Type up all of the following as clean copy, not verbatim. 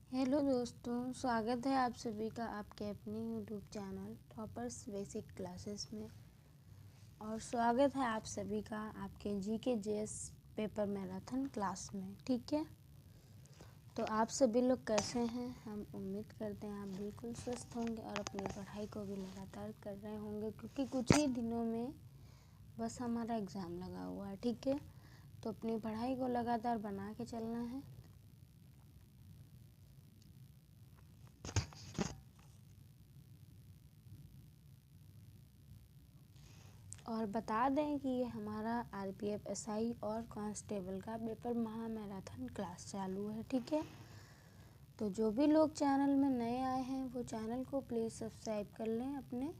Hello दोस्तों, स्वागत है आप सभी का आपके अपने YouTube channel toppers basic classes में। और स्वागत है आप सभी का आपके GK JS paper marathon class में। ठीक है, तो आप सभी लोग कैसे हैं? हम उम्मीद करते हैं आप बिल्कुल स्वस्थ होंगे और अपनी पढ़ाई को भी लगातार कर रहे होंगे, क्योंकि कुछ ही दिनों में बस हमारा एग्ज़ाम लगा हुआ है। ठीक है, तो अपनी पढ़ाई को लगातार बना के चलना है। और बता दें कि ये हमारा आरपीएफ एसआई और कांस्टेबल का पेपर महा मैराथन क्लास चालू है। ठीक है, तो जो भी लोग चैनल में नए आए हैं वो चैनल को प्लीज़ सब्सक्राइब कर लें अपने,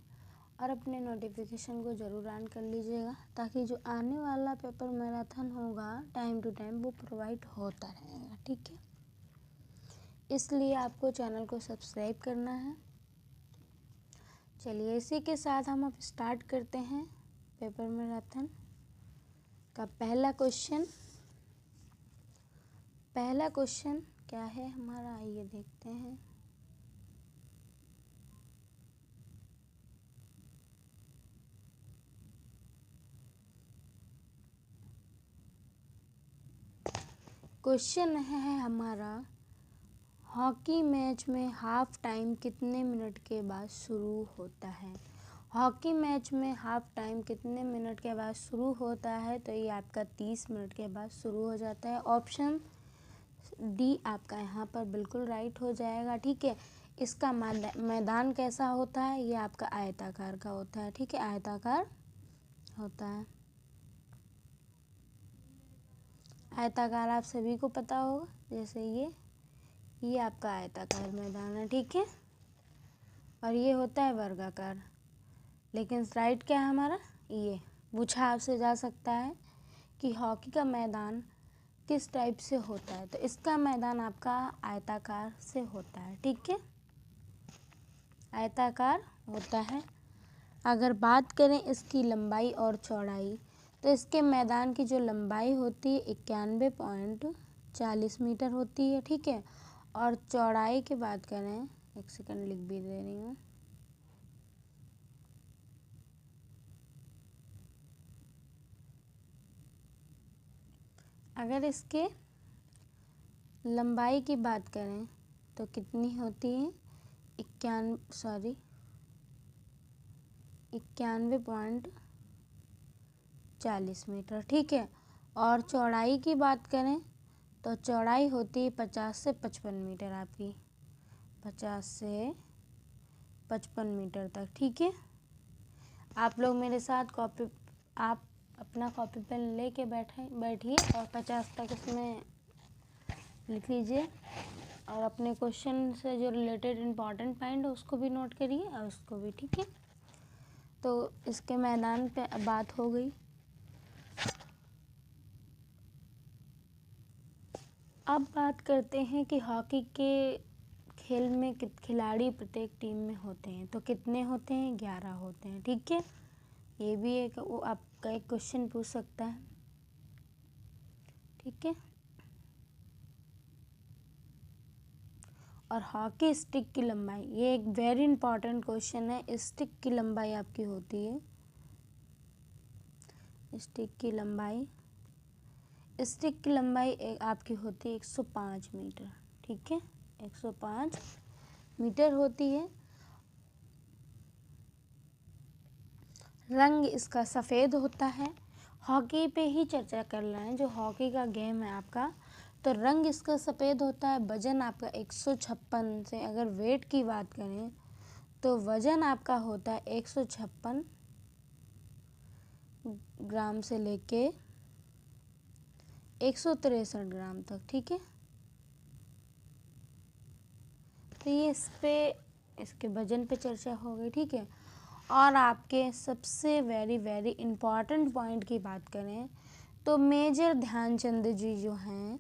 और अपने नोटिफिकेशन को ज़रूर ऑन कर लीजिएगा, ताकि जो आने वाला पेपर मैराथन होगा टाइम टू टाइम वो प्रोवाइड होता रहेगा। ठीक है, इसलिए आपको चैनल को सब्सक्राइब करना है। चलिए, इसी के साथ हम अब स्टार्ट करते हैं पेपर मैराथन का पहला क्वेश्चन क्या है हमारा, आइए देखते हैं। क्वेश्चन है हमारा, हॉकी मैच में हाफ टाइम कितने मिनट के बाद शुरू होता है? हॉकी मैच में हाफ टाइम कितने मिनट के बाद शुरू होता है? तो ये आपका 30 मिनट के बाद शुरू हो जाता है। ऑप्शन डी आपका यहाँ पर बिल्कुल राइट हो जाएगा। ठीक है, इसका मैदान कैसा होता है? ये आपका आयताकार का होता है। ठीक है, आयताकार होता है। आयताकार आप सभी को पता होगा, जैसे ये आपका आयताकार मैदान है। ठीक है, और ये होता है वर्गाकार। लेकिन राइट क्या है हमारा? ये पूछा आपसे जा सकता है कि हॉकी का मैदान किस टाइप से होता है, तो इसका मैदान आपका आयताकार से होता है। ठीक है, आयताकार होता है। अगर बात करें इसकी लंबाई और चौड़ाई, तो इसके मैदान की जो लंबाई होती है 91.40 मीटर होती है। ठीक है, और चौड़ाई की बात करें, एक सेकंड लिख भी दे रही हूँ, अगर इसके लंबाई की बात करें तो कितनी होती है? 91.40 मीटर। ठीक है, और चौड़ाई की बात करें तो चौड़ाई होती है 50 से 55 मीटर आपकी, 50 से 55 मीटर तक। ठीक है, आप लोग मेरे साथ आप अपना कॉपी पेन लेके बैठिए और 50 तक इसमें लिख लीजिए, और अपने क्वेश्चन से जो रिलेटेड इम्पॉर्टेंट पॉइंट है उसको भी नोट करिए और उसको भी। ठीक है, तो इसके मैदान पे बात हो गई। अब बात करते हैं कि हॉकी के खेल में खिलाड़ी प्रत्येक टीम में होते हैं, तो कितने होते हैं? 11 होते हैं। ठीक है, ये भी एक वो आपका एक क्वेश्चन पूछ सकता है। ठीक है, और हॉकी स्टिक की लंबाई, ये एक वेरी इंपॉर्टेंट क्वेश्चन है। स्टिक की लंबाई आपकी होती है, स्टिक की लंबाई आपकी होती है 105 मीटर। ठीक है, 105 मीटर होती है। रंग इसका सफ़ेद होता है। हॉकी पे ही चर्चा कर रहे हैं, जो हॉकी का गेम है आपका, तो रंग इसका सफ़ेद होता है। वज़न आपका 156 से, अगर वेट की बात करें तो वज़न आपका होता है 156 ग्राम से लेके 163 ग्राम तक। ठीक है, तो ये इसके वज़न पे चर्चा हो गई। ठीक है, और आपके सबसे वेरी वेरी इम्पॉर्टेंट पॉइंट की बात करें तो मेजर ध्यानचंद जी जो हैं,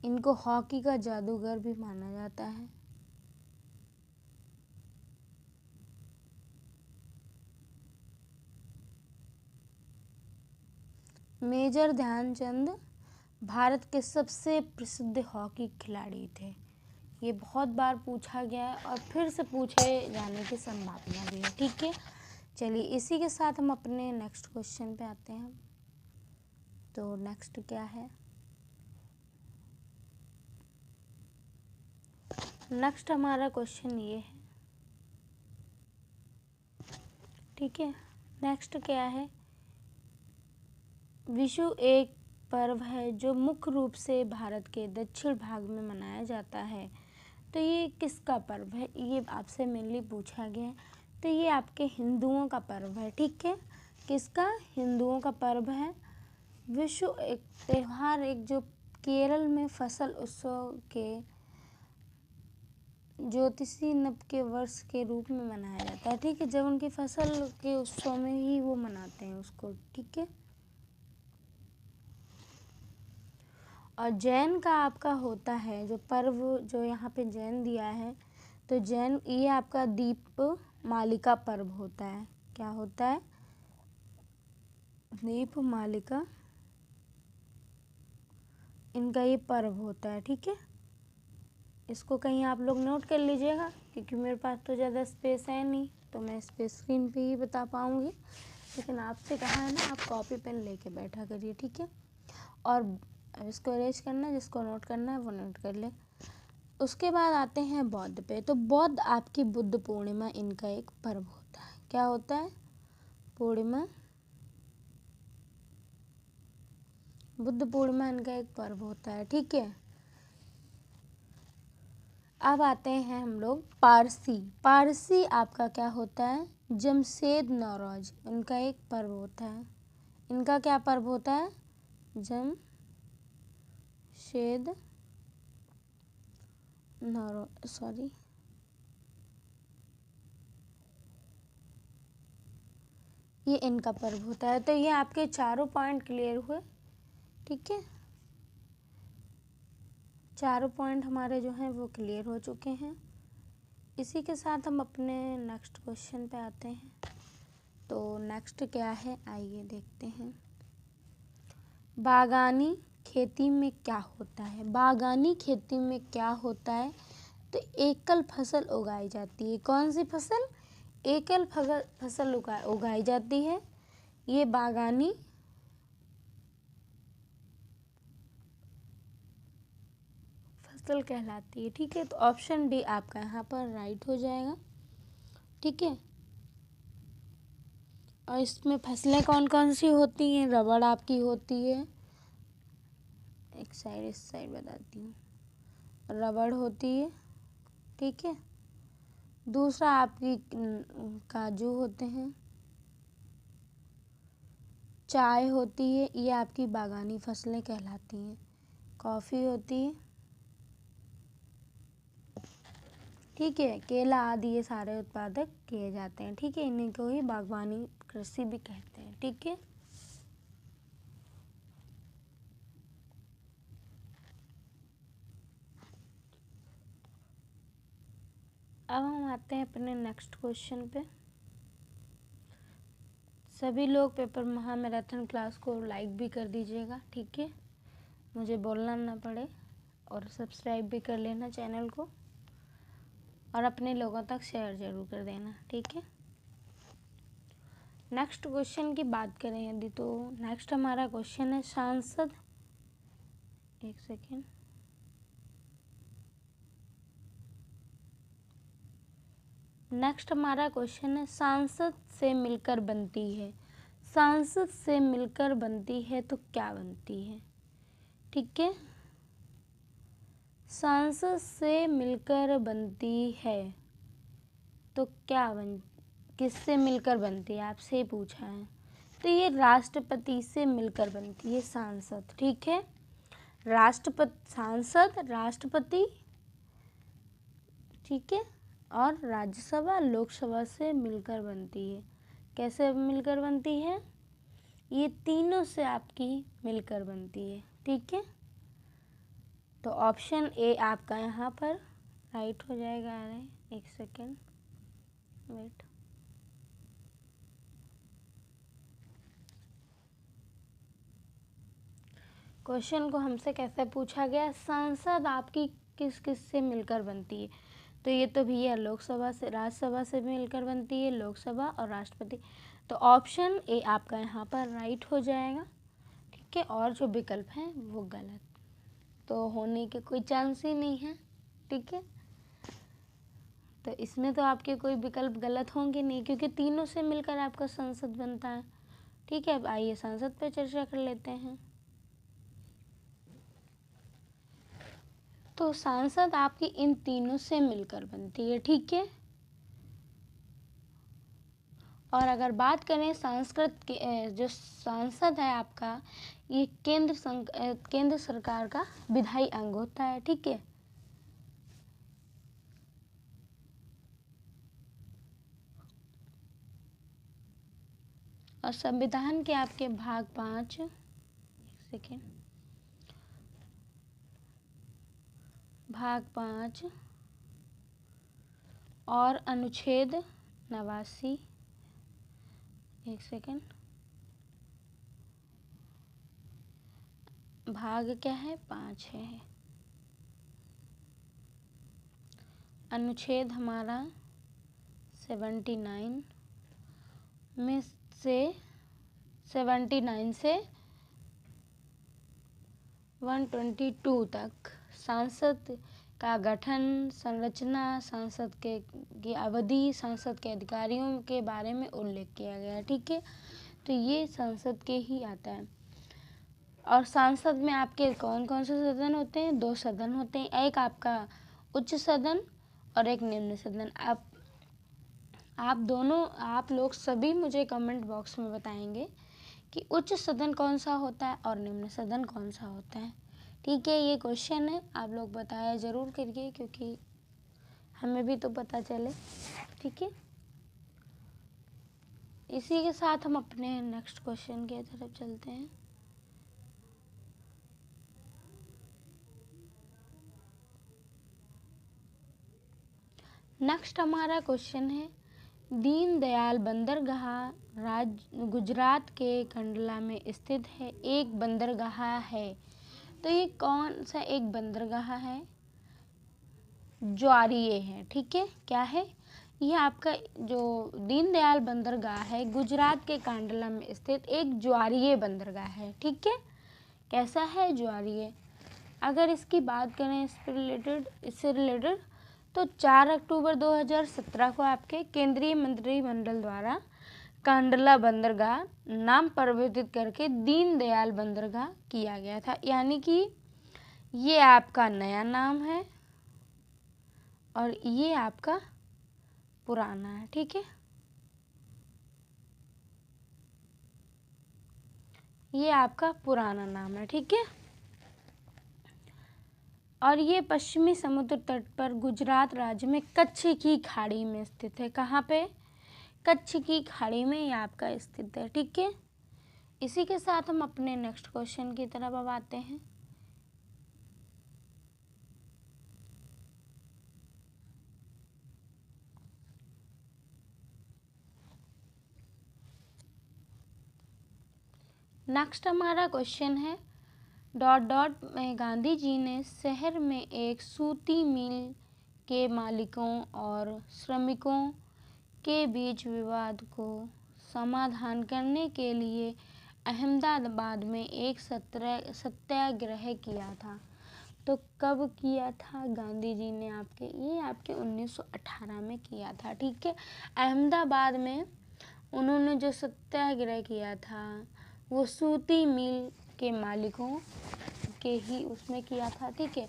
इनको हॉकी का जादूगर भी माना जाता है। मेजर ध्यानचंद भारत के सबसे प्रसिद्ध हॉकी खिलाड़ी थे। ये बहुत बार पूछा गया है और फिर से पूछे जाने की संभावना भी है। ठीक है, चलिए इसी के साथ हम अपने नेक्स्ट क्वेश्चन पे आते हैं। तो नेक्स्ट क्या है? नेक्स्ट हमारा क्वेश्चन ये है। ठीक है, नेक्स्ट क्या है? विशु एक पर्व है जो मुख्य रूप से भारत के दक्षिण भाग में मनाया जाता है। तो ये किसका पर्व है? ये आपसे मेनली पूछा गया है। तो ये आपके हिंदुओं का पर्व है। ठीक है, किसका? हिंदुओं का पर्व है। विशु एक त्यौहार एक जो केरल में फसल उत्सव के ज्योतिषी नव के वर्ष के रूप में मनाया जाता है। ठीक है, जब उनकी फसल के उत्सव में ही वो मनाते हैं उसको। ठीक है, और जैन का आपका होता है जो पर्व, जो यहाँ पे जैन दिया है, तो जैन ये आपका दीप मालिका पर्व होता है। क्या होता है? दीप मालिका इनका ये पर्व होता है। ठीक है, इसको कहीं आप लोग नोट कर लीजिएगा, क्योंकि मेरे पास तो ज़्यादा स्पेस है नहीं, तो मैं इस पे स्क्रीन पे ही बता पाऊँगी। लेकिन आपसे कहा है ना, आप कॉपी पेन लेके बैठा करिए। ठीक है, और इसको अरेंज करना, जिसको नोट करना है वो नोट कर ले। उसके बाद आते हैं बौद्ध पे। तो बौद्ध आपकी बुद्ध पूर्णिमा इनका एक पर्व होता है। क्या होता है? पूर्णिमा, बुद्ध पूर्णिमा इनका एक पर्व होता है। ठीक है, अब आते हैं हम लोग पारसी। पारसी आपका क्या होता है? जमशेद नौरोज इनका एक पर्व होता है। इनका क्या पर्व होता है? जमशेद नौरोज, सॉरी, ये इनका पर्व होता है। तो ये आपके चारों पॉइंट क्लियर हुए। ठीक है, चारों पॉइंट हमारे जो हैं वो क्लियर हो चुके हैं। इसी के साथ हम अपने नेक्स्ट क्वेश्चन पे आते हैं। तो नेक्स्ट क्या है, आइए देखते हैं। बागानी खेती में क्या होता है? बागानी खेती में क्या होता है? तो एकल फसल उगाई जाती है। कौन सी फसल? एकल फसल उगाई जाती है। ये बागानी फसल कहलाती है। ठीक है, तो ऑप्शन डी आपका यहाँ पर राइट हो जाएगा। ठीक है, और इसमें फसलें कौन कौन सी होती हैं? रबड़ आपकी होती है, एक साइड इस साइड बताती हूँ, रबड़ होती है। ठीक है, दूसरा आपकी काजू होते हैं, चाय होती है, ये आपकी बागानी फसलें कहलाती हैं, कॉफ़ी होती है। ठीक है, केला आदि ये सारे उत्पादक किए जाते हैं। ठीक है, इन्हीं को ही बागवानी कृषि भी कहते हैं। ठीक है, अब हम आते हैं अपने नेक्स्ट क्वेश्चन पे। सभी लोग पेपर महामैराथन क्लास को लाइक भी कर दीजिएगा। ठीक है, मुझे बोलना ना पड़े, और सब्सक्राइब भी कर लेना चैनल को, और अपने लोगों तक शेयर ज़रूर कर देना। ठीक है, नेक्स्ट क्वेश्चन की बात करें यदि, तो नेक्स्ट हमारा क्वेश्चन है सांसद, एक सेकेंड, नेक्स्ट हमारा क्वेश्चन है सांसद से मिलकर बनती है। सांसद से मिलकर बनती है तो क्या बनती है? ठीक है, सांसद से मिलकर बनती है तो क्या किससे मिलकर बनती है, आपसे पूछा है। तो ये राष्ट्रपति से मिलकर बनती है सांसद। ठीक है, सांसद, राष्ट्रपति, ठीक है, और राज्यसभा लोकसभा से मिलकर बनती है। कैसे मिलकर बनती है? ये तीनों से आपकी मिलकर बनती है। ठीक है, तो ऑप्शन ए आपका यहाँ पर राइट हो जाएगा। अरे एक सेकेंड वेट, क्वेश्चन को हमसे कैसे पूछा गया, संसद आपकी किस किस से मिलकर बनती है, तो ये तो भैया लोकसभा से, राज्यसभा से मिलकर बनती है, लोकसभा और राष्ट्रपति। तो ऑप्शन ए आपका यहाँ पर राइट हो जाएगा, ठीक है। और जो विकल्प हैं वो गलत, तो होने के कोई चांस ही नहीं है, ठीक है। तो इसमें तो आपके कोई विकल्प गलत होंगे नहीं, क्योंकि तीनों से मिलकर आपका संसद बनता है, ठीक है। अब आइए संसद पे चर्चा कर लेते हैं। तो सांसद आपकी इन तीनों से मिलकर बनती है, ठीक है। और अगर बात करें संस्कृत के, जो सांसद है आपका, ये केंद्र सरकार का विधायी अंग होता है, ठीक है। और संविधान के आपके भाग 5, एक सेकेंड, भाग 5 और अनुच्छेद 89, एक सेकेंड, भाग क्या है, 5 है। अनुच्छेद हमारा 79 में से 79 से 122 तक सांसद का गठन, संरचना, सांसद की अवधि, सांसद के अधिकारियों के बारे में उल्लेख किया गया है, ठीक है। तो ये संसद के ही आता है। और सांसद में आपके कौन कौन से सदन होते हैं, 2 सदन होते हैं, एक आपका उच्च सदन और एक निम्न सदन। आप लोग सभी मुझे कमेंट बॉक्स में बताएंगे कि उच्च सदन कौन सा होता है और निम्न सदन कौन सा होता है, ठीक है। ये क्वेश्चन है, आप लोग बताया ज़रूर करिए, क्योंकि हमें भी तो पता चले, ठीक है। इसी के साथ हम अपने नेक्स्ट क्वेश्चन की तरफ चलते हैं। नेक्स्ट हमारा क्वेश्चन है, दीनदयाल बंदरगाह गुजरात के कंडला में स्थित है, एक बंदरगाह है। तो ये कौन सा एक बंदरगाह है, ज्वारीय है, ठीक है। क्या है ये आपका, जो दीनदयाल बंदरगाह है गुजरात के कांडला में स्थित एक ज्वारीय बंदरगाह है, ठीक है। कैसा है, ज्वारीय। अगर इसकी बात करें इससे रिलेटेड तो 4 अक्टूबर 2017 को आपके केंद्रीय मंत्रिमंडल द्वारा कांडला बंदरगाह नाम परिवर्तित करके दीनदयाल बंदरगाह किया गया था, यानी कि ये आपका नया नाम है और ये आपका पुराना है, ठीक है। ये आपका पुराना नाम है, ठीक है। और ये पश्चिमी समुद्र तट पर गुजरात राज्य में कच्छ की खाड़ी में स्थित है। कहाँ पे, कच्छ की खाड़ी में ये आपका स्थित है, ठीक है। इसी के साथ हम अपने नेक्स्ट क्वेश्चन की तरफ अब आते हैं। नेक्स्ट हमारा क्वेश्चन है, में गांधी जी ने शहर में एक सूती मिल के मालिकों और श्रमिकों के बीच विवाद को समाधान करने के लिए अहमदाबाद में एक सत्याग्रह किया था। तो कब किया था गांधी जी ने आपके, ये आपके 1918 में किया था, ठीक है। अहमदाबाद में उन्होंने जो सत्याग्रह किया था वो सूती मिल के मालिकों के ही उसमें किया था, ठीक है।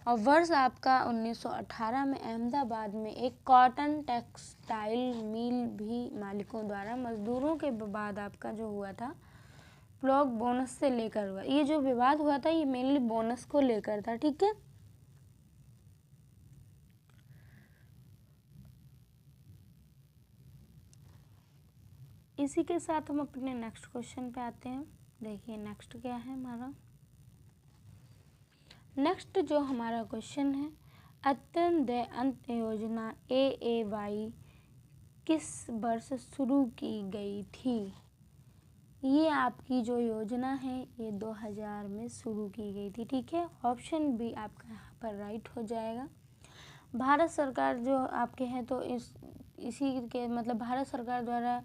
और वर्ष आपका 1918 में अहमदाबाद में एक कॉटन टेक्सटाइल मिल भी मालिकों द्वारा मजदूरों के विवाद आपका जो हुआ था ब्लॉक बोनस से लेकर हुआ। ये जो विवाद हुआ था ये मेनली बोनस को लेकर था, ठीक है। इसी के साथ हम अपने नेक्स्ट क्वेश्चन पे आते हैं। देखिए नेक्स्ट क्या है हमारा, नेक्स्ट जो हमारा क्वेश्चन है, अंत्योदय अन्न योजना AAY किस वर्ष शुरू की गई थी। ये आपकी जो योजना है ये 2000 में शुरू की गई थी, ठीक है। ऑप्शन बी आपका यहाँ पर राइट हो जाएगा। भारत सरकार जो आपके हैं तो इसी के मतलब भारत सरकार द्वारा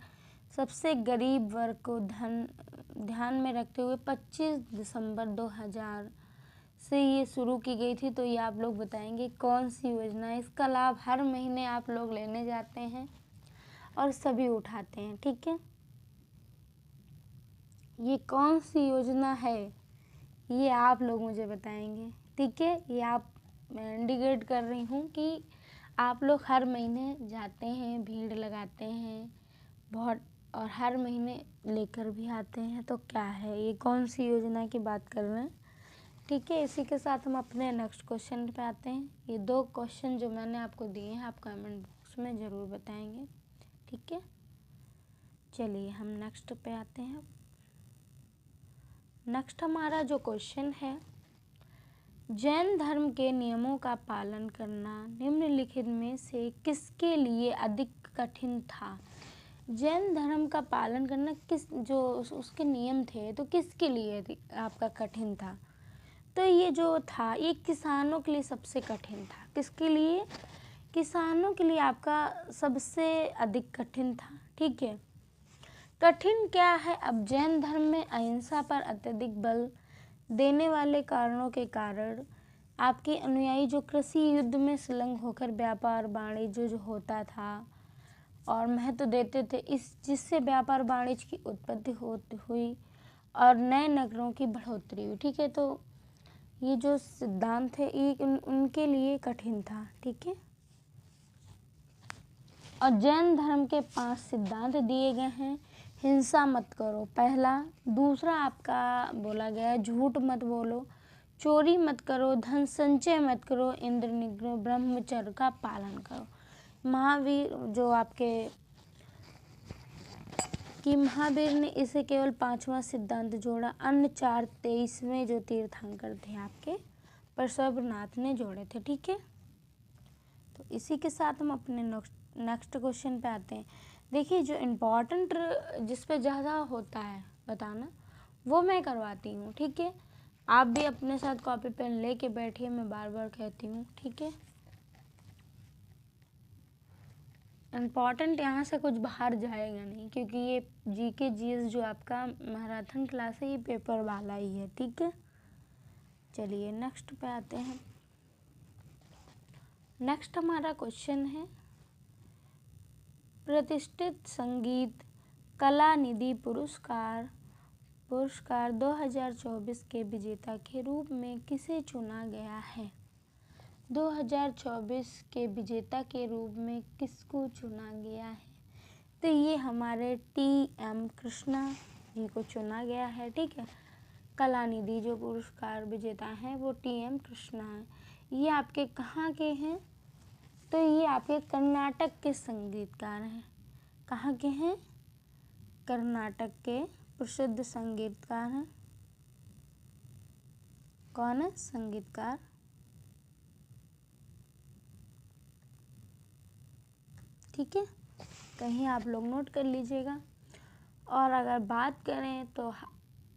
सबसे गरीब वर्ग को ध्यान में रखते हुए 25 दिसंबर 2000 से ये शुरू की गई थी। तो ये आप लोग बताएंगे कौन सी योजना है। इसका लाभ हर महीने आप लोग लेने जाते हैं और सभी उठाते हैं, ठीक है। ये कौन सी योजना है ये आप लोग मुझे बताएंगे, ठीक है। ये आप मैं इंडिकेट कर रही हूँ कि आप लोग हर महीने जाते हैं, भीड़ लगाते हैं बहुत, और हर महीने लेकर भी आते हैं। तो क्या है ये, कौन सी योजना की बात कर रहे हैं, ठीक है। इसी के साथ हम अपने नेक्स्ट क्वेश्चन पे आते हैं। ये 2 क्वेश्चन जो मैंने आपको दिए हैं आप कमेंट बॉक्स में ज़रूर बताएंगे, ठीक है। चलिए हम नेक्स्ट पे आते हैं। नेक्स्ट हमारा जो क्वेश्चन है, जैन धर्म के नियमों का पालन करना निम्नलिखित में से किसके लिए अधिक कठिन था। जैन धर्म का पालन करना उसके नियम थे तो किसके लिए आपका कठिन था। तो ये जो था ये किसानों के लिए सबसे कठिन था। किसके लिए, किसानों के लिए आपका सबसे अधिक कठिन था, ठीक है। कठिन क्या है, अब जैन धर्म में अहिंसा पर अत्यधिक बल देने वाले कारणों के कारण आपके अनुयायी जो कृषि युद्ध में संलग्न होकर व्यापार वाणिज्य जो होता था और महत्व देते थे, जिससे व्यापार वाणिज्य की उत्पत्ति हुई और नए नगरों की बढ़ोतरी हुई, ठीक है। तो ये जो सिद्धांत है ये उनके लिए कठिन था, ठीक है। और जैन धर्म के 5 सिद्धांत दिए गए हैं। हिंसा मत करो पहला, दूसरा आपका बोला गया है झूठ मत बोलो, चोरी मत करो, धन संचय मत करो, इंद्र निग्रह ब्रह्मचर्य का पालन करो। महावीर जो आपके कि महावीर ने इसे केवल 5वां सिद्धांत जोड़ा, अन्य 4 23वें जो तीर्थंकर थे आपके परशुरामनाथ ने जोड़े थे, ठीक है। तो इसी के साथ हम अपने नेक्स्ट क्वेश्चन पे आते हैं। देखिए जो इम्पोर्टेंट जिस पे ज़्यादा होता है बताना वो मैं करवाती हूँ, ठीक है। आप भी अपने साथ कॉपी पेन लेके बैठिए, मैं बार बार कहती हूँ, ठीक है। इम्पॉर्टेंट यहाँ से कुछ बाहर जाएगा नहीं, क्योंकि ये जीके जीएस जो आपका मैराथन क्लास है ये पेपर वाला ही है, ठीक है। चलिए नेक्स्ट पे आते हैं। नेक्स्ट हमारा क्वेश्चन है, प्रतिष्ठित संगीत कला निधि पुरस्कार 2024 के विजेता के रूप में किसे चुना गया है। 2024 के विजेता के रूप में किसको चुना गया है। तो ये हमारे TM कृष्णा जी को चुना गया है, ठीक है। कलानिधि जो पुरस्कार विजेता हैं वो TM कृष्णा है। ये आपके कहाँ के हैं, तो ये आपके कर्नाटक के संगीतकार हैं। कहाँ के हैं, कर्नाटक के प्रसिद्ध संगीतकार हैं। कौन है संगीतकार, ठीक है। कहीं आप लोग नोट कर लीजिएगा। और अगर बात करें तो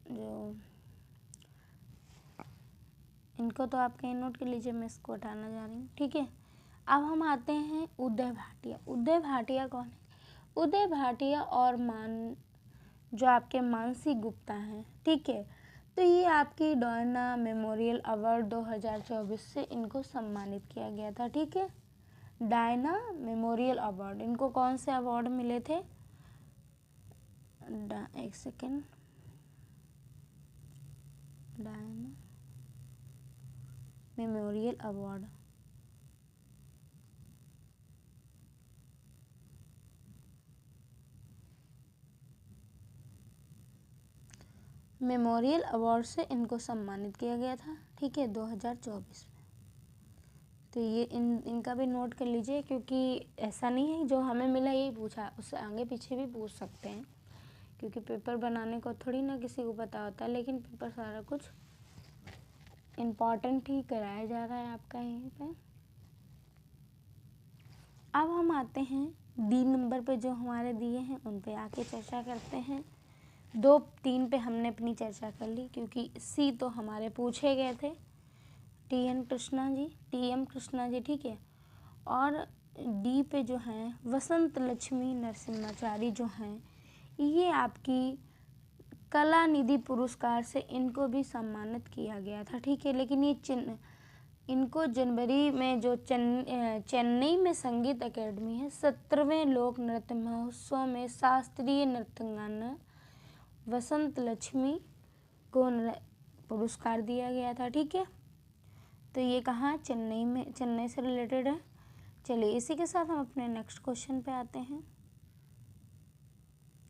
जो इनको तो आप कहीं नोट कर लीजिए, मैं इसको हटाना जा रही हूँ, ठीक है। अब हम आते हैं उदय भाटिया। उदय भाटिया कौन है, उदय भाटिया और जो आपके मानसी गुप्ता हैं, ठीक है। तो ये आपकी डायना मेमोरियल अवार्ड 2024 से इनको सम्मानित किया गया था, ठीक है। डायना मेमोरियल अवार्ड, इनको कौन से अवार्ड मिले थे, एक second, Diana memorial award, memorial award से इनको सम्मानित किया गया था, ठीक है, 2024 में। तो ये इनका भी नोट कर लीजिए, क्योंकि ऐसा नहीं है जो हमें मिला यही पूछा, उससे आगे पीछे भी पूछ सकते हैं, क्योंकि पेपर बनाने को थोड़ी ना किसी को पता होता है। लेकिन पेपर सारा कुछ इम्पॉर्टेंट ही कराया जा रहा है आपका यहीं पे। अब हम आते हैं D नंबर पे जो हमारे दिए हैं उन पे आके चर्चा करते हैं। 2-3 पे हमने अपनी चर्चा कर ली, क्योंकि सी तो हमारे पूछे गए थे, टी.एम. कृष्णा जी, ठीक है। और डी पे जो हैं वसंत लक्ष्मी नरसिम्हाचारी जो हैं, ये आपकी कला निधि पुरस्कार से इनको भी सम्मानित किया गया था, ठीक है। लेकिन ये इनको जनवरी में जो चेन्नई में संगीत अकेडमी है 17वें लोक नृत्य महोत्सव में शास्त्रीय नृत्यांगना वसंत लक्ष्मी को पुरस्कार दिया गया था, ठीक है। तो ये कहाँ, चेन्नई से रिलेटेड है। चलिए इसी के साथ हम अपने नेक्स्ट क्वेश्चन पे आते हैं,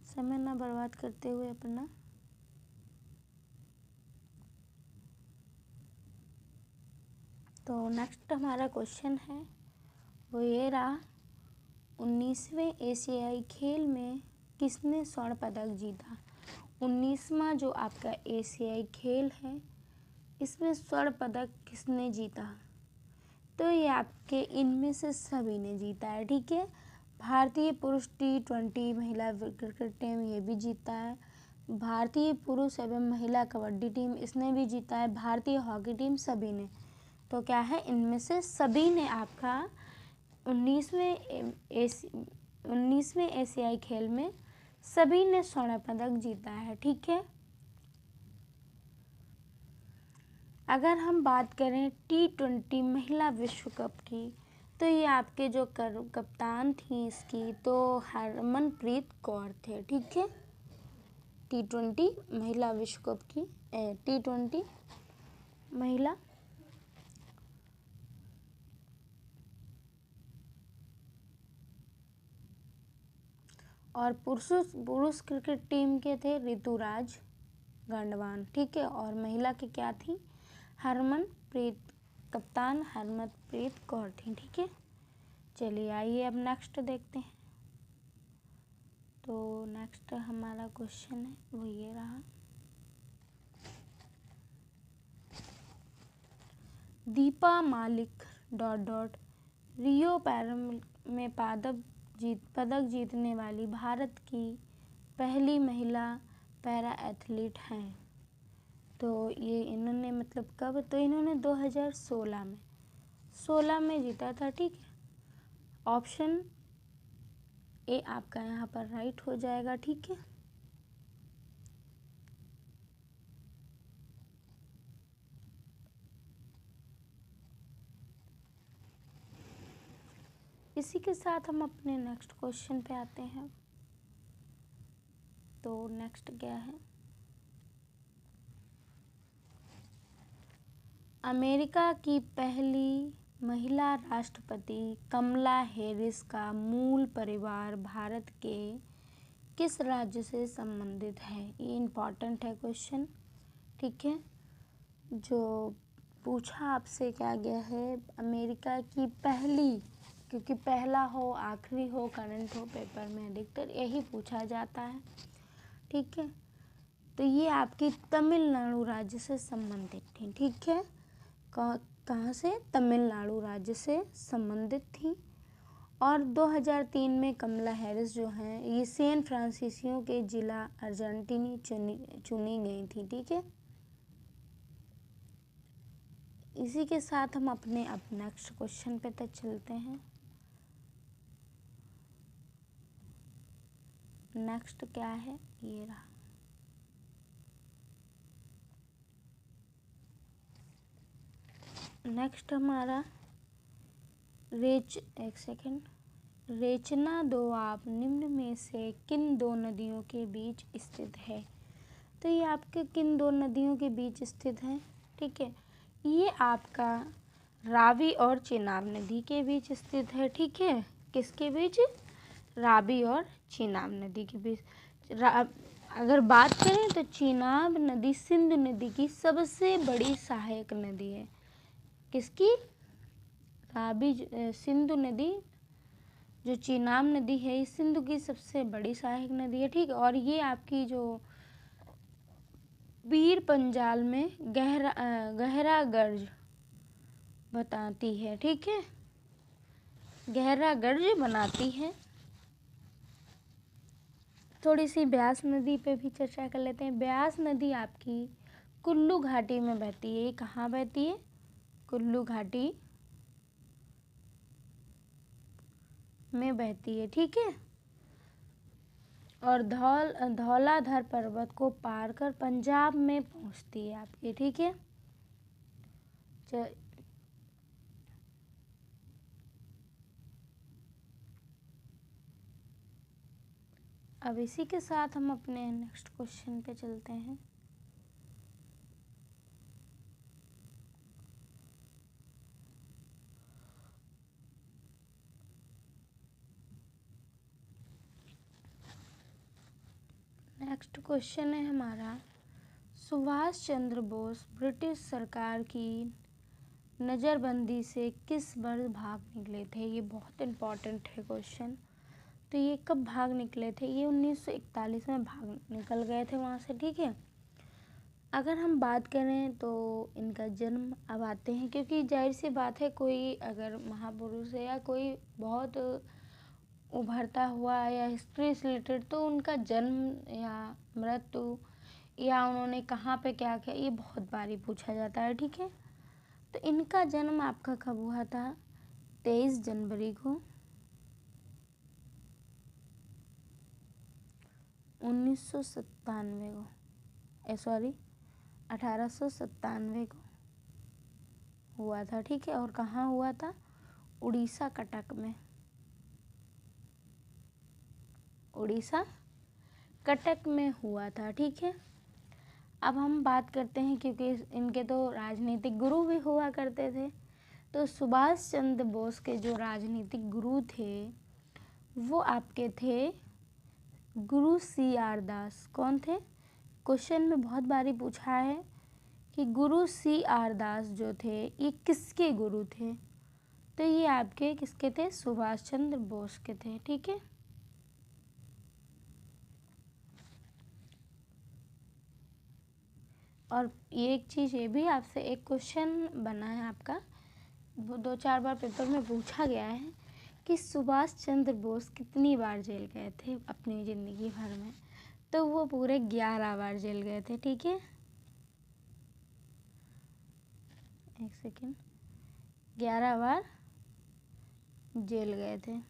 समय ना बर्बाद करते हुए अपना। तो नेक्स्ट हमारा क्वेश्चन है वो ये रहा, 19वें एशियाई खेल में किसने स्वर्ण पदक जीता। 19वां जो आपका एशियाई खेल है, इसमें स्वर्ण पदक किसने जीता। तो ये आपके इनमें से सभी ने जीता है, ठीक है। भारतीय पुरुष T20 महिला क्रिकेट टीम ये भी जीता है, भारतीय पुरुष एवं महिला कबड्डी टीम इसने भी जीता है, भारतीय हॉकी टीम, सभी ने। तो क्या है, इनमें से सभी ने आपका 19वें एशियाई खेल में सभी ने स्वर्ण पदक जीता है, ठीक है। अगर हम बात करें T20 महिला विश्व कप की, तो ये आपके जो कप्तान थी इसकी, तो हरमनप्रीत कौर थे, ठीक है। T20 महिला विश्व कप की T20 महिला और पुरुष क्रिकेट टीम के थे ऋतुराज गांडवान, ठीक है। और महिला की क्या थी, कप्तान हरमनप्रीत कौर थी, ठीक है। चलिए आइए अब नेक्स्ट देखते हैं। तो नेक्स्ट हमारा क्वेश्चन है वो ये रहा, दीपा मालिक ... रियो में पदक जीतने वाली भारत की पहली महिला पैरा एथलीट हैं। तो ये इन्होंने मतलब कब, तो इन्होंने 2016 में जीता था, ठीक है। ऑप्शन ए आपका यहाँ पर राइट हो जाएगा, ठीक है। इसी के साथ हम अपने नेक्स्ट क्वेश्चन पे आते हैं। तो नेक्स्ट क्या है, अमेरिका की पहली महिला राष्ट्रपति कमला हैरिस का मूल परिवार भारत के किस राज्य से संबंधित है। ये इम्पॉर्टेंट है क्वेश्चन, ठीक है। जो पूछा आपसे क्या गया है, अमेरिका की पहली, क्योंकि पहला हो, आखिरी हो, करंट हो, पेपर में अधिकतर यही पूछा जाता है, ठीक है। तो ये आपकी तमिलनाडु राज्य से संबंधित थी, ठीक है। कहाँ से, तमिलनाडु राज्य से संबंधित थी। और 2003 में कमला हैरिस जो हैं, ये सैन फ्रांसिस्को के जिला अर्जेंटीनी चुनी गई थी, ठीक है। इसी के साथ हम अपने नेक्स्ट क्वेश्चन पे तक चलते हैं। नेक्स्ट क्या है, ये रहा, नेक्स्ट हमारा रेचना दोआब निम्न में से किन दो नदियों के बीच स्थित है। तो ये आपके किन दो नदियों के बीच स्थित है, ठीक है। ये आपका रावी और चेनाब नदी के बीच स्थित है, ठीक है। किसके बीच, रावी और चेनाब नदी के बीच। अगर बात करें तो चेनाब नदी सिंधु नदी की सबसे बड़ी सहायक नदी है। किसकी, रावी, सिंधु नदी, जो चेनाब नदी है ये सिंधु की सबसे बड़ी सहायक नदी है, ठीक है। और ये आपकी जो पीर पंजाल में गहरा गर्ज बताती है, ठीक है, गहरा गर्ज बनाती है। थोड़ी सी ब्यास नदी पे भी चर्चा कर लेते हैं। ब्यास नदी आपकी कुल्लू घाटी में बहती है। ये कहाँ बहती है? कुल्लू घाटी में बहती है, ठीक है। और धौलाधर पर्वत को पार कर पंजाब में पहुंचती है आपकी, ठीक है। अब इसी के साथ हम अपने नेक्स्ट क्वेश्चन पे चलते हैं। नेक्स्ट क्वेश्चन है हमारा, सुभाष चंद्र बोस ब्रिटिश सरकार की नज़रबंदी से किस वर्ष भाग निकले थे? ये बहुत इम्पोर्टेंट है क्वेश्चन। तो ये कब भाग निकले थे? ये 1941 में भाग निकल गए थे वहाँ से, ठीक है। अगर हम बात करें तो इनका जन्म, अब आते हैं, क्योंकि जाहिर सी बात है कोई अगर महापुरुष है या कोई बहुत उभरता हुआ या हिस्ट्री से रिलेटेड, तो उनका जन्म या मृत्यु या उन्होंने कहाँ पे क्या किया, ये बहुत बारी पूछा जाता है, ठीक है। तो इनका जन्म आपका कब हुआ था? 23 जनवरी को 1897 को हुआ था, ठीक है। और कहाँ हुआ था? उड़ीसा कटक में, उड़ीसा कटक में हुआ था, ठीक है। अब हम बात करते हैं, क्योंकि इनके तो राजनीतिक गुरु भी हुआ करते थे, तो सुभाष चंद्र बोस के जो राजनीतिक गुरु थे वो आपके थे गुरु CR दास। कौन थे? क्वेश्चन में बहुत बारी पूछा है कि गुरु CR दास जो थे ये किसके गुरु थे? तो ये आपके किसके थे? सुभाष चंद्र बोस के थे, ठीक है। और ये एक चीज़, ये भी आपसे एक क्वेश्चन बना है आपका, वो 2-4 बार पेपर में पूछा गया है कि सुभाष चंद्र बोस कितनी बार जेल गए थे अपनी ज़िंदगी भर में? तो वो पूरे 11 बार जेल गए थे, ठीक है। एक सेकेंड, 11 बार जेल गए थे,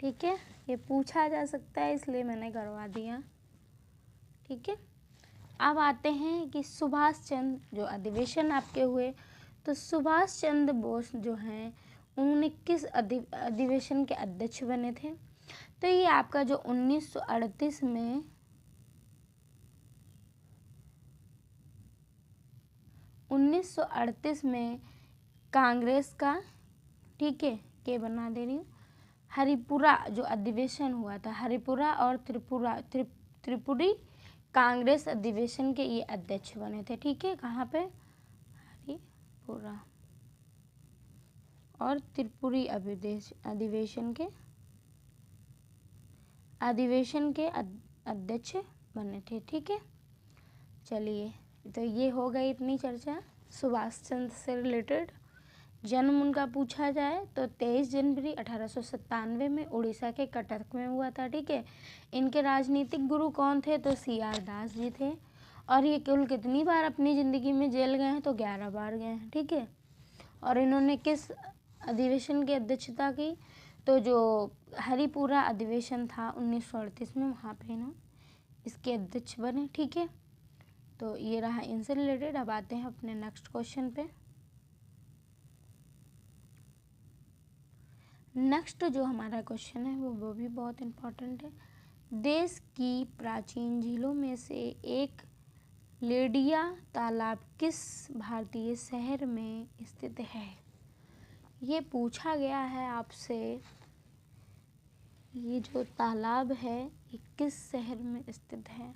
ठीक है। ये पूछा जा सकता है इसलिए मैंने करवा दिया, ठीक है। अब आते हैं कि सुभाष चंद्र जो अधिवेशन आपके हुए, तो सुभाष चंद्र बोस जो हैं उन्होंने किस अधिवेशन के अध्यक्ष बने थे? तो ये आपका जो 1938 में कांग्रेस का, ठीक है, के बना दे रही हूँ, हरिपुरा जो अधिवेशन हुआ था, हरिपुरा और त्रिपुरी कांग्रेस अधिवेशन के ये अध्यक्ष बने थे, ठीक है। कहाँ पे? हरिपुरा और त्रिपुरी अधिवेशन के अध्यक्ष बने थे, ठीक है। चलिए, तो ये हो गई इतनी चर्चा सुभाष चंद्र से रिलेटेड। जन्म उनका पूछा जाए तो 23 जनवरी 1897 में उड़ीसा के कटक में हुआ था, ठीक है। इनके राजनीतिक गुरु कौन थे? तो CR दास जी थे। और ये कुल कितनी बार अपनी ज़िंदगी में जेल गए हैं? तो 11 बार गए हैं, ठीक है। और इन्होंने किस अधिवेशन की अध्यक्षता की? तो जो हरिपुरा अधिवेशन था 1938 में, वहाँ पे इन्होंने इसके अध्यक्ष बने, ठीक है। तो ये रहा इनसे रिलेटेड। अब आते हैं अपने नेक्स्ट क्वेश्चन पे। नेक्स्ट जो हमारा क्वेश्चन है वो भी बहुत इम्पोर्टेंट है। देश की प्राचीन झीलों में से एक लेडिया तालाब किस भारतीय शहर में स्थित है? ये पूछा गया है आपसे, ये जो तालाब है ये किस शहर में स्थित है?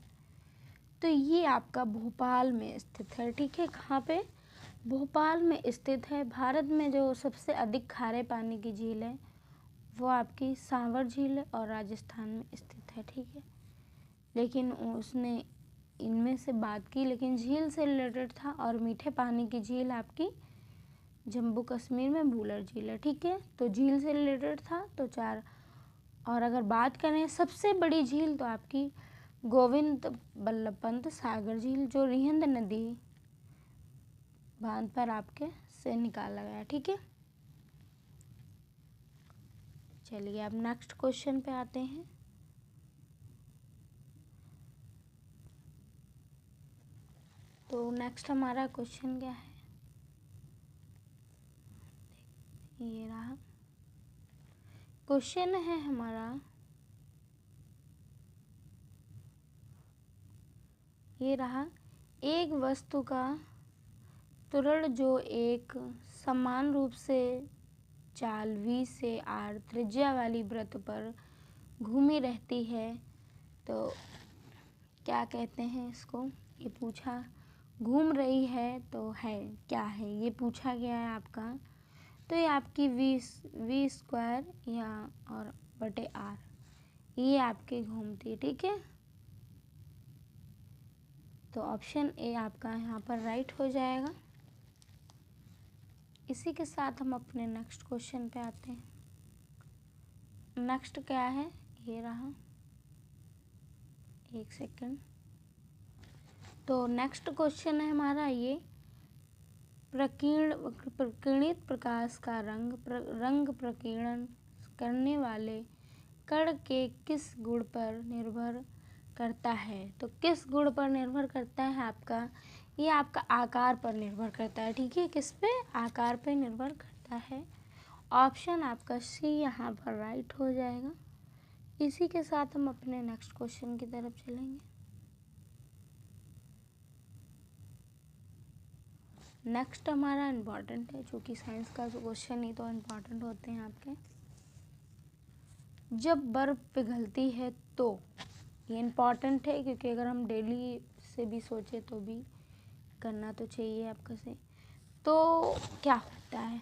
तो ये आपका भोपाल में स्थित है, ठीक है। कहाँ पे? भोपाल में स्थित है। भारत में जो सबसे अधिक खारे पानी की झील है वो आपकी सांवर झील है और राजस्थान में स्थित है, ठीक है। लेकिन उसने इनमें से बात की, लेकिन झील से रिलेटेड था, और मीठे पानी की झील आपकी जम्मू कश्मीर में भूलर झील है, ठीक है। तो झील से रिलेटेड था, तो 4 और अगर बात करें सबसे बड़ी झील तो आपकी गोविंद बल्लभ पंत सागर झील, जो रिहंद नदी बांध पर आपके से निकाला गया। ठीक है, चलिए अब नेक्स्ट क्वेश्चन पे आते हैं। तो नेक्स्ट हमारा क्वेश्चन क्या है, ये रहा क्वेश्चन है हमारा, ये रहा, एक वस्तु का त्वरण जो एक समान रूप से चाल v से r त्रिज्या वाली वृत्त पर घूमी रहती है, तो क्या कहते हैं इसको, ये पूछा, घूम रही है तो है क्या है, ये पूछा गया है आपका। तो ये आपकी v स्क्वायर या और बटे r, ये आपके घूमती है। ठीक है, तो ऑप्शन ए आपका यहाँ पर राइट हो जाएगा। इसी के साथ हम अपने नेक्स्ट क्वेश्चन पे आते हैं। नेक्स्ट क्या है, ये रहा, एक सेकंड। तो नेक्स्ट क्वेश्चन है हमारा ये, प्रकीर्णित प्रकाश का रंग प्रकीर्णन करने वाले कण के किस गुण पर निर्भर करता है। तो किस गुण पर निर्भर करता है आपका, ये आपका आकार पर निर्भर करता है। ठीक है, किस पे, आकार पे निर्भर करता है। ऑप्शन आपका सी यहाँ पर राइट हो जाएगा। इसी के साथ हम अपने नेक्स्ट क्वेश्चन की तरफ चलेंगे। नेक्स्ट हमारा इम्पॉर्टेंट है, चूँकि साइंस का क्वेश्चन ही तो इम्पॉर्टेंट होते हैं आपके। जब बर्फ पिघलती है तो, ये इम्पॉर्टेंट है क्योंकि अगर हम डेली से भी सोचे तो भी करना तो चाहिए आपका से। तो क्या होता है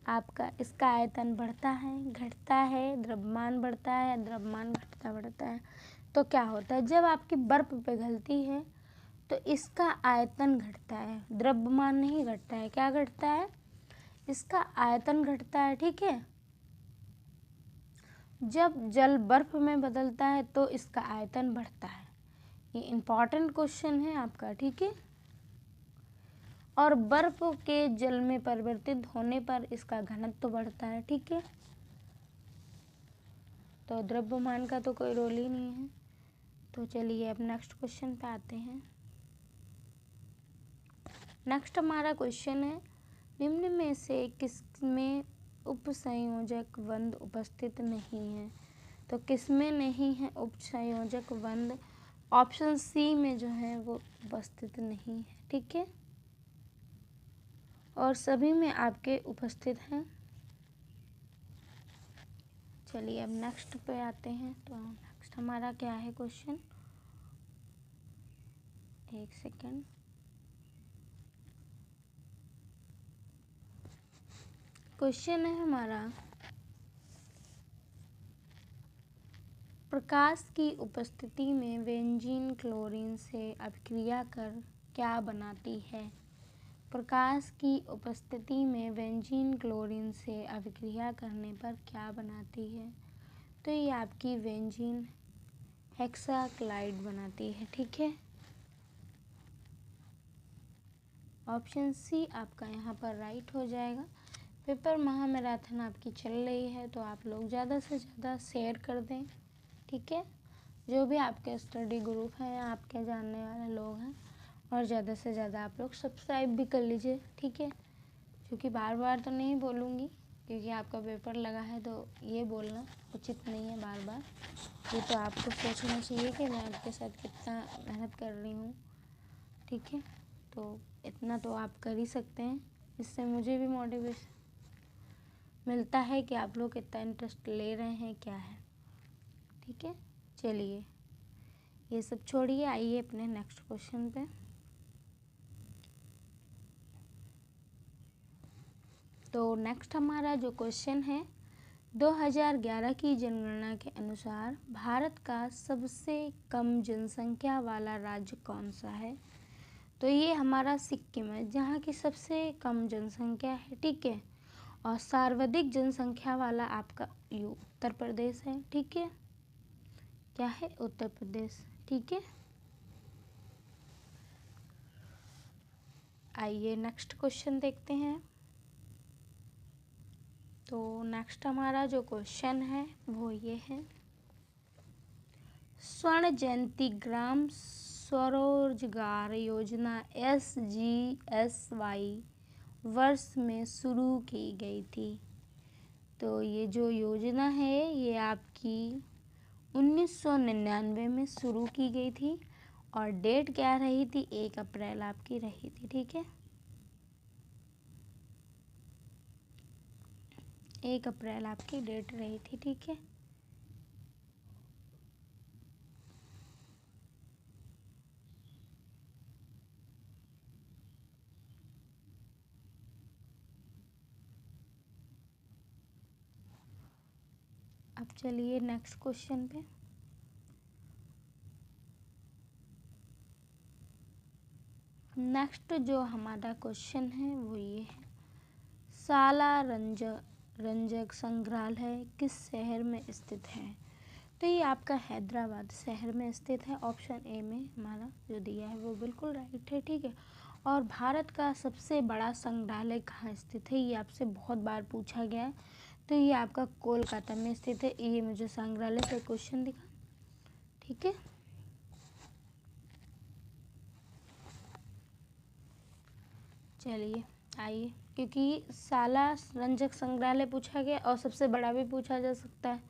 आपका, इसका आयतन बढ़ता है, घटता है, द्रव्यमान बढ़ता है, द्रव्यमान घटता बढ़ता है। तो क्या होता है, जब आपकी बर्फ पिघलती है तो इसका आयतन घटता है, द्रव्यमान नहीं घटता है। क्या घटता है, इसका आयतन घटता है। ठीक है, जब जल बर्फ में बदलता है तो इसका आयतन बढ़ता है। ये इम्पॉर्टेंट क्वेश्चन है आपका। ठीक है, और बर्फ के जल में परिवर्तित होने पर इसका घनत्व बढ़ता है। ठीक है, तो द्रव्यमान का तो कोई रोल ही नहीं है। तो चलिए अब नेक्स्ट क्वेश्चन पे आते हैं। नेक्स्ट हमारा क्वेश्चन है, निम्न में से किसमें उपसंयोजक बंध उपस्थित नहीं है। तो किसमें नहीं है उपसंयोजक बंध, ऑप्शन सी में जो है वो उपस्थित नहीं है। ठीक है, और सभी में आपके उपस्थित हैं। चलिए अब नेक्स्ट पे आते हैं। तो नेक्स्ट हमारा क्या है क्वेश्चन, एक सेकेंड। क्वेश्चन है हमारा, प्रकाश की उपस्थिति में बेंजीन क्लोरीन से अभिक्रिया कर क्या बनाती है। प्रकाश की उपस्थिति में बेंजीन क्लोरीन से अभिक्रिया करने पर क्या बनाती है। तो ये आपकी बेंजीन हेक्साक्लाइड बनाती है। ठीक है, ऑप्शन सी आपका यहाँ पर राइट हो जाएगा। पेपर महामैराथन आपकी चल रही है तो आप लोग ज़्यादा से ज़्यादा शेयर कर दें। ठीक है, जो भी आपके स्टडी ग्रुप हैं या आपके जानने वाले लोग हैं, और ज़्यादा से ज़्यादा आप लोग सब्सक्राइब भी कर लीजिए। ठीक है, क्योंकि बार बार तो नहीं बोलूँगी क्योंकि आपका पेपर लगा है, तो ये बोलना उचित नहीं है बार बार। ये तो आपको सोचना चाहिए कि मैं आपके साथ कितना मेहनत कर रही हूँ। ठीक है, तो इतना तो आप कर ही सकते हैं, इससे मुझे भी मोटिवेशन मिलता है कि आप लोग कितना इंटरेस्ट ले रहे हैं क्या है। ठीक है, चलिए ये सब छोड़िए, आइए अपने नेक्स्ट क्वेश्चन पे। तो नेक्स्ट हमारा जो क्वेश्चन है, 2011 की जनगणना के अनुसार भारत का सबसे कम जनसंख्या वाला राज्य कौन सा है। तो ये हमारा सिक्किम है, जहाँ की सबसे कम जनसंख्या है। ठीक है, और सर्वाधिक जनसंख्या वाला आपका उत्तर प्रदेश है। ठीक है, क्या है? उत्तर प्रदेश। ठीक है, आइए नेक्स्ट क्वेश्चन देखते हैं। तो नेक्स्ट हमारा जो क्वेश्चन है वो ये है, स्वर्ण जयंती ग्राम स्वरोजगार योजना SGSY वर्ष में शुरू की गई थी। तो ये जो योजना है ये आपकी 1999 में शुरू की गई थी और डेट क्या रही थी? 1 अप्रैल आपकी रही थी। ठीक है, 1 अप्रैल आपकी डेट रही थी। ठीक है, अब चलिए नेक्स्ट क्वेश्चन पे। नेक्स्ट जो हमारा क्वेश्चन है वो ये है, सालारजंग संग्रहालय किस शहर में स्थित है? तो ये आपका हैदराबाद शहर में स्थित है। ऑप्शन ए में हमारा जो दिया है वो बिल्कुल राइट है। ठीक है, और भारत का सबसे बड़ा संग्रहालय कहाँ स्थित है? ये आपसे बहुत बार पूछा गया है। तो ये आपका कोलकाता में स्थित है। ये मुझे संग्रहालय से क्वेश्चन दिखा। ठीक है, चलिए आइए, क्योंकि सालारजंग संग्रहालय पूछा गया और सबसे बड़ा भी पूछा जा सकता है,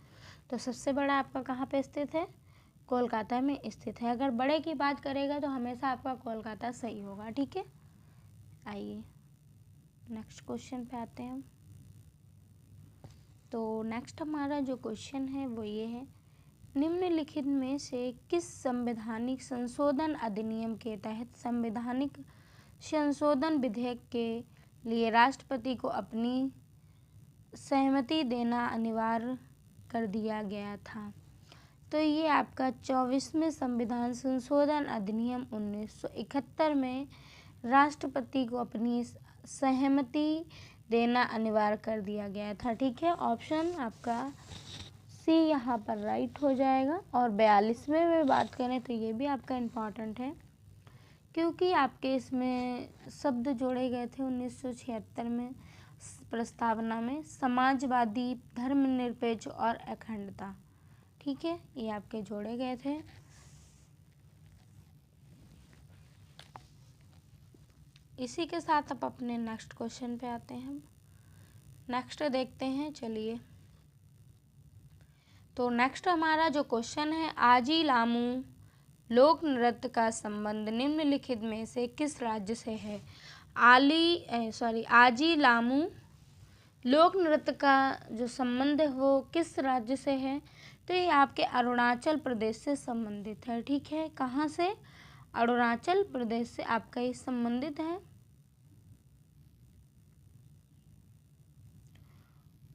तो सबसे बड़ा आपका कहाँ पे स्थित है? कोलकाता में स्थित है। अगर बड़े की बात करेगा तो हमेशा आपका कोलकाता सही होगा। ठीक है, आइए नेक्स्ट क्वेश्चन पे आते हैं हम। तो नेक्स्ट हमारा जो क्वेश्चन है वो ये है, निम्नलिखित में से किस संवैधानिक संशोधन अधिनियम के तहत संवैधानिक संशोधन विधेयक के लिए राष्ट्रपति को अपनी सहमति देना अनिवार्य कर दिया गया था? तो ये आपका 24वें संविधान संशोधन अधिनियम 1971 में राष्ट्रपति को अपनी सहमति देना अनिवार्य कर दिया गया था। ठीक है, ऑप्शन आपका सी यहाँ पर राइट हो जाएगा। और 42वें में बात करें तो ये भी आपका इम्पॉर्टेंट है, क्योंकि आपके इसमें शब्द जोड़े गए थे 1976 में प्रस्तावना में, समाजवादी, धर्मनिरपेक्ष और अखंडता। ठीक है, ये आपके जोड़े गए थे। इसी के साथ अब अपने नेक्स्ट क्वेश्चन पे आते हैं। हम नेक्स्ट देखते हैं। चलिए, तो नेक्स्ट हमारा जो क्वेश्चन है, आजी लामू लोक नृत्य का संबंध निम्नलिखित में से किस राज्य से है? आजी लामू लोक नृत्य का जो संबंध है वो किस राज्य से है? तो ये आपके अरुणाचल प्रदेश से संबंधित है। ठीक है, कहाँ से? अरुणाचल प्रदेश से आपका ये संबंधित है।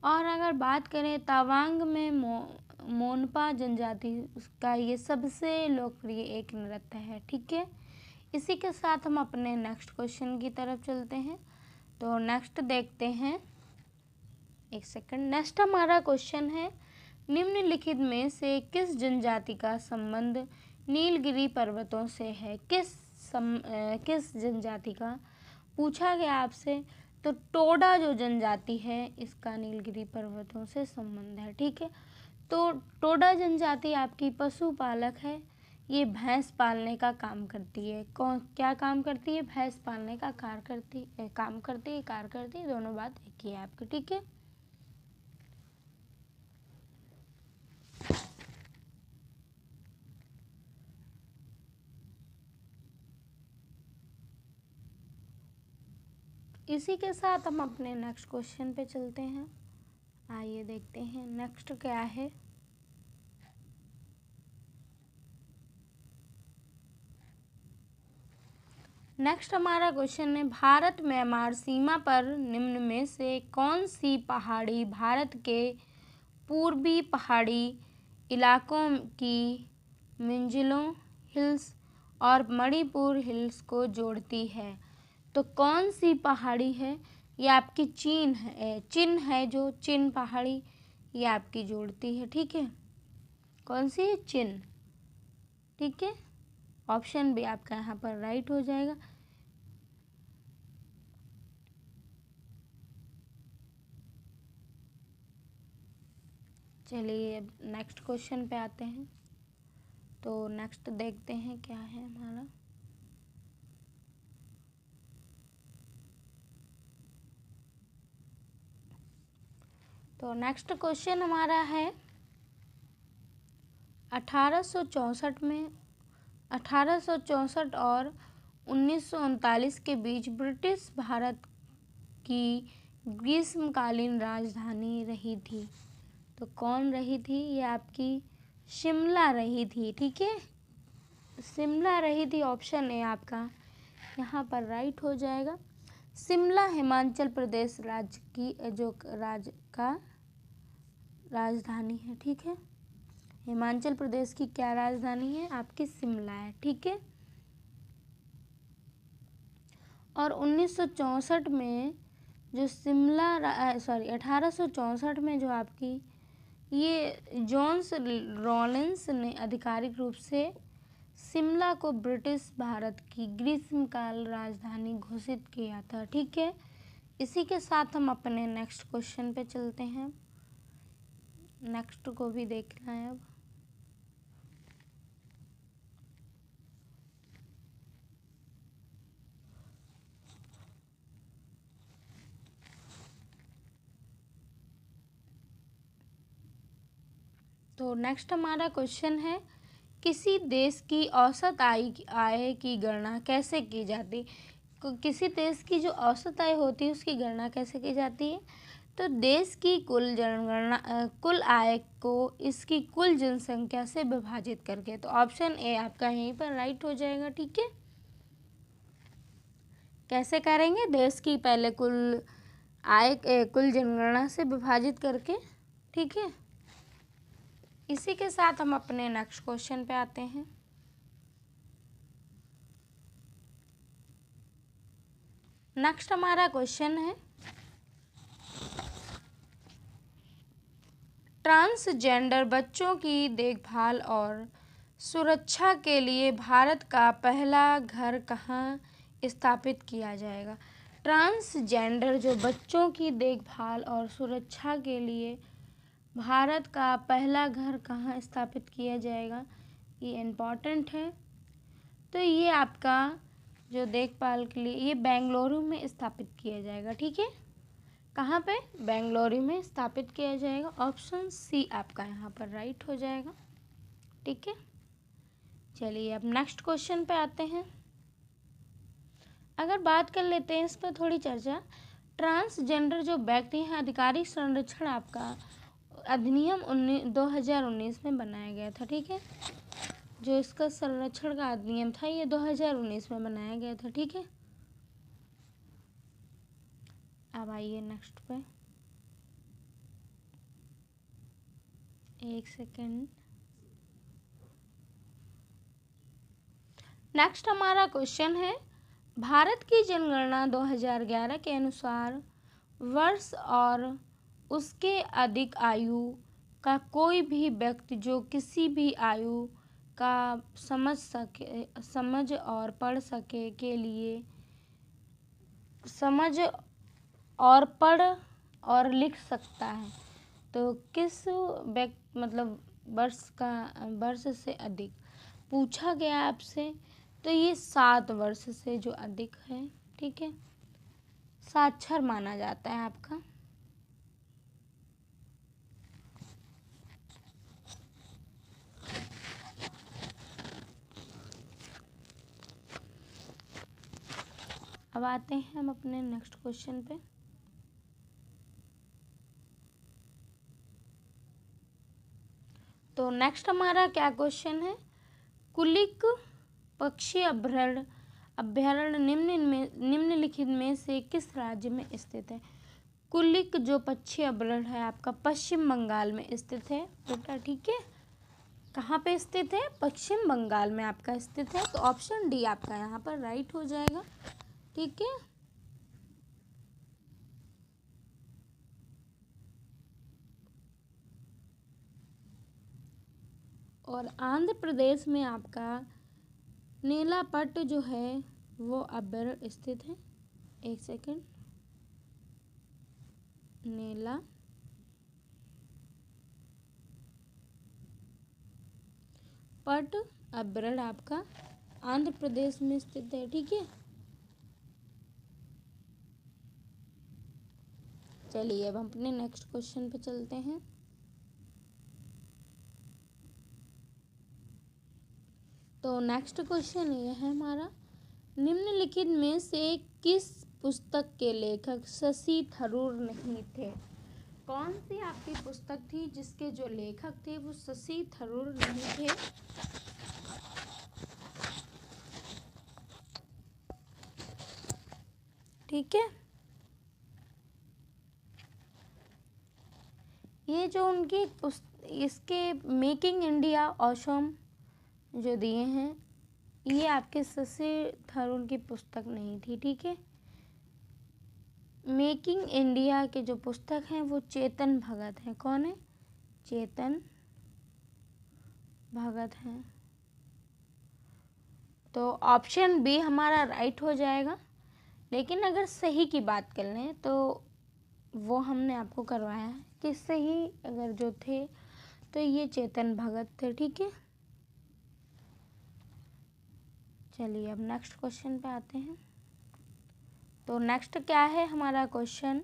और अगर बात करें तवांग में मोनपा जनजाति का ये सबसे लोकप्रिय एक नृत्य है। ठीक है, इसी के साथ हम अपने नेक्स्ट क्वेश्चन की तरफ चलते हैं। तो नेक्स्ट देखते हैं, एक सेकंड। नेक्स्ट हमारा क्वेश्चन है, निम्नलिखित में से किस जनजाति का संबंध नीलगिरी पर्वतों से है? किस जनजाति का पूछा गया आपसे? तो टोडा जो जनजाति है इसका नीलगिरी पर्वतों से संबंध है। ठीक है, तो टोडा जनजाति आपकी पशुपालक है। ये भैंस पालने का काम करती है। क्या काम करती है? भैंस पालने का काम करती है, दोनों बात एक ही है आपकी। ठीक है, इसी के साथ हम अपने नेक्स्ट क्वेश्चन पे चलते हैं। आइए देखते हैं नेक्स्ट क्या है। नेक्स्ट हमारा क्वेश्चन है, भारत म्यांमार सीमा पर निम्न में से कौन सी पहाड़ी भारत के पूर्वी पहाड़ी इलाकों की मिंजलो हिल्स और मणिपुर हिल्स को जोड़ती है? तो कौन सी पहाड़ी है ये आपकी चीन है, जो चीन पहाड़ी ये आपकी जोड़ती है, ठीक है। कौन सी है? चीन, ठीक है। ऑप्शन बी आपका यहाँ पर राइट हो जाएगा। चलिए अब नेक्स्ट क्वेश्चन पे आते हैं। तो नेक्स्ट देखते हैं क्या है हमारा। तो नेक्स्ट क्वेश्चन हमारा है 1864 और 1939 के बीच ब्रिटिश भारत की ग्रीष्मकालीन राजधानी रही थी। तो कौन रही थी? ये आपकी शिमला रही थी, ठीक है। शिमला रही थी, ऑप्शन ए आपका यहाँ पर राइट हो जाएगा। शिमला हिमाचल प्रदेश राज्य की जो राज्य का राजधानी है, ठीक है। हिमाचल प्रदेश की क्या राजधानी है? आपकी शिमला है, ठीक है। और 1964 में जो 1864 में जो आपकी ये जॉन्स रॉलिंस ने आधिकारिक रूप से शिमला को ब्रिटिश भारत की ग्रीष्मकाल राजधानी घोषित किया था, ठीक है। इसी के साथ हम अपने नेक्स्ट क्वेश्चन पे चलते हैं। नेक्स्ट को भी देखना है अब। तो नेक्स्ट हमारा क्वेश्चन है, किसी देश की औसत आय की गणना कैसे की जाती? किसी देश की जो औसत आय होती है उसकी गणना कैसे की जाती है? तो देश की कुल आय को इसकी कुल जनसंख्या से विभाजित करके। तो ऑप्शन ए आपका यहीं पर राइट हो जाएगा, ठीक है। कैसे करेंगे? देश की पहले कुल आय कुल जनगणना से विभाजित करके, ठीक है। इसी के साथ हम अपने नेक्स्ट क्वेश्चन पे आते हैं। नेक्स्ट हमारा क्वेश्चन है, ट्रांसजेंडर बच्चों की देखभाल और सुरक्षा के लिए भारत का पहला घर कहाँ स्थापित किया जाएगा? ट्रांसजेंडर जो बच्चों की देखभाल और सुरक्षा के लिए भारत का पहला घर कहाँ स्थापित किया जाएगा? ये इम्पॉर्टेंट है। तो ये आपका जो देखभाल के लिए ये बेंगलुरु में स्थापित किया जाएगा, ठीक है। कहाँ पे? बेंगलुरु में स्थापित किया जाएगा। ऑप्शन सी आपका यहाँ पर राइट हो जाएगा, ठीक है। चलिए अब नेक्स्ट क्वेश्चन पे आते हैं। अगर बात कर लेते हैं इस पर थोड़ी चर्चा, ट्रांसजेंडर जो व्यक्ति हैं आधिकारिक संरक्षण आपका अधिनियम 2019 में बनाया गया था, ठीक है। जो इसका संरक्षण का अधिनियम था ये 2019 में बनाया गया था, ठीक है। अब आइए नेक्स्ट पे, एक सेकेंड। नेक्स्ट हमारा क्वेश्चन है, भारत की जनगणना 2011 के अनुसार वर्ष और उसके अधिक आयु का कोई भी व्यक्ति जो किसी भी आयु का समझ और पढ़ सके के लिए समझ और पढ़ और लिख सकता है। तो किस वर्ष से अधिक पूछा गया आपसे? तो ये 7 वर्ष से जो अधिक है, ठीक है, साक्षर माना जाता है आपका। अब आते हैं हम अपने नेक्स्ट क्वेश्चन पे। तो नेक्स्ट हमारा क्या क्वेश्चन है, कुलिक पक्षी अभ्यारण्य निम्नलिखित में से किस राज्य में स्थित है? कुलिक जो पक्षी अभ्यारण्य है आपका पश्चिम बंगाल में स्थित है बेटा, ठीक है। कहाँ पे स्थित है? पश्चिम बंगाल में आपका स्थित है। तो ऑप्शन डी आपका यहाँ पर राइट हो जाएगा, ठीक है। और आंध्र प्रदेश में आपका नेलापट जो है वो अब्बर स्थित है। एक सेकंड, नेलापट अब्बर आपका आंध्र प्रदेश में स्थित है। ठीक है, चलिए अब हम अपने नेक्स्ट क्वेश्चन पे चलते हैं। तो नेक्स्ट क्वेश्चन ये है हमारा, निम्नलिखित में से किस पुस्तक के लेखक शशि थरूर नहीं थे? कौन सी आपकी पुस्तक थी जिसके जो लेखक थे वो शशि थरूर नहीं थे? ठीक है, ये जो उनकी इसके मेकिंग इंडिया ऑसम जो दिए हैं ये आपके शशि थरूर की पुस्तक नहीं थी। ठीक है, मेकिंग इंडिया के जो पुस्तक हैं वो चेतन भगत हैं। कौन है? चेतन भगत हैं। तो ऑप्शन बी हमारा राइट हो जाएगा। लेकिन अगर सही की बात कर लें तो वो हमने आपको करवाया है कि सही अगर जो थे तो ये चेतन भगत थे। ठीक है, चलिए अब नेक्स्ट क्वेश्चन पे आते हैं। तो नेक्स्ट क्या है हमारा क्वेश्चन,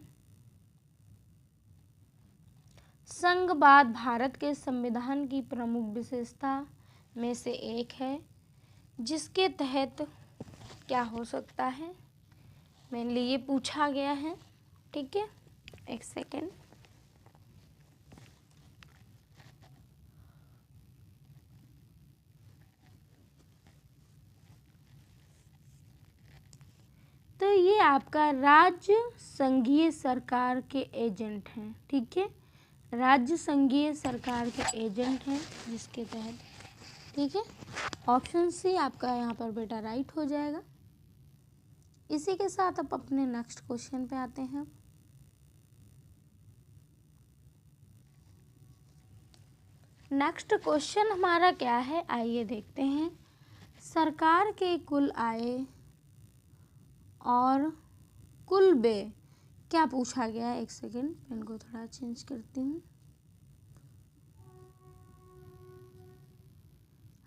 संघवाद भारत के संविधान की प्रमुख विशेषता में से एक है जिसके तहत क्या हो सकता है? मेनली ये पूछा गया है। ठीक है, एक सेकेंड, तो ये आपका राज्य संघीय सरकार के एजेंट हैं। ठीक है, राज्य संघीय सरकार के एजेंट हैं जिसके तहत। ठीक है, ऑप्शन सी आपका यहाँ पर बेटा राइट हो जाएगा। इसी के साथ अब अपने नेक्स्ट क्वेश्चन पे आते हैं। नेक्स्ट क्वेश्चन हमारा क्या है, आइए देखते हैं। सरकार के कुल आय और कुल व्यय क्या पूछा गया है? एक सेकेंड, पेन को थोड़ा चेंज करती हूँ।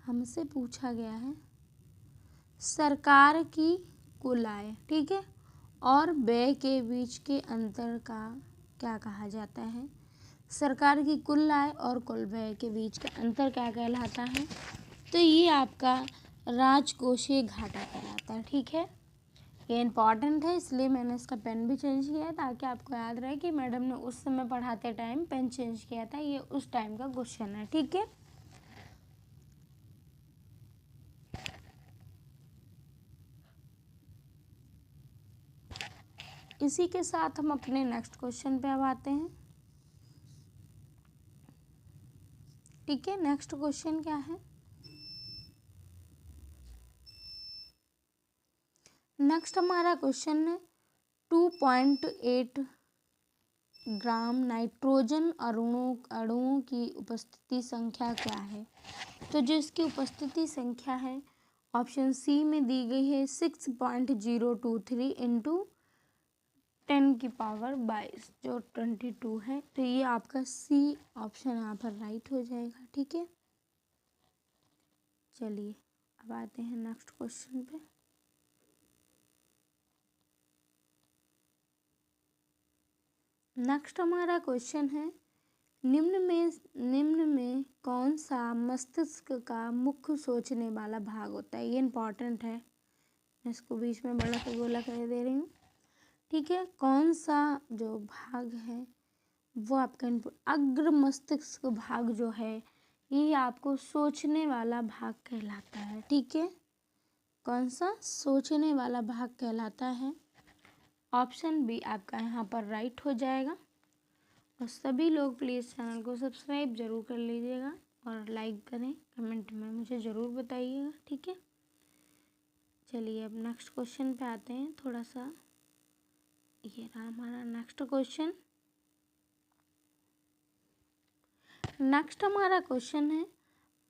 हमसे पूछा गया है सरकार की कुल आय, ठीक है, और व्यय के बीच के अंतर का क्या कहा जाता है? सरकार की कुल आय और कुल व्यय के बीच का अंतर क्या कहलाता है? तो ये आपका राजकोषीय घाटा कहलाता है। ठीक है, ये इम्पॉर्टेंट है इसलिए मैंने इसका पेन भी चेंज किया है ताकि आपको याद रहे कि मैडम ने उस समय पढ़ाते टाइम पेन चेंज किया था। ये उस टाइम का क्वेश्चन है। ठीक है, इसी के साथ हम अपने नेक्स्ट क्वेश्चन पे अब आते हैं। ठीक है, नेक्स्ट क्वेश्चन क्या है? नेक्स्ट हमारा क्वेश्चन है 2.8 ग्राम नाइट्रोजन अणुओं की उपस्थिति संख्या क्या है? तो जो इसकी उपस्थिति संख्या है ऑप्शन सी में दी गई है 6.023 इंटू 10⁻22 जो 22 है। तो ये आपका सी ऑप्शन यहाँ पर राइट हो जाएगा। ठीक है, चलिए अब आते हैं नेक्स्ट क्वेश्चन पे। नेक्स्ट हमारा क्वेश्चन है निम्न में कौन सा मस्तिष्क का मुख्य सोचने वाला भाग होता है? ये इम्पॉर्टेंट है, मैं इसको बीच में बड़ा सा गोला कर दे रही हूँ। ठीक है, कौन सा जो भाग है वो आपका अग्र मस्तिष्क भाग जो है ये आपको सोचने वाला भाग कहलाता है। ठीक है, कौन सा सोचने वाला भाग कहलाता है? ऑप्शन बी आपका यहाँ पर राइट हो जाएगा। और सभी लोग प्लीज़ चैनल को सब्सक्राइब जरूर कर लीजिएगा और लाइक करें, कमेंट में मुझे ज़रूर बताइएगा। ठीक है, चलिए अब नेक्स्ट क्वेश्चन पे आते हैं। थोड़ा सा ये रहा हमारा नेक्स्ट क्वेश्चन। नेक्स्ट हमारा क्वेश्चन है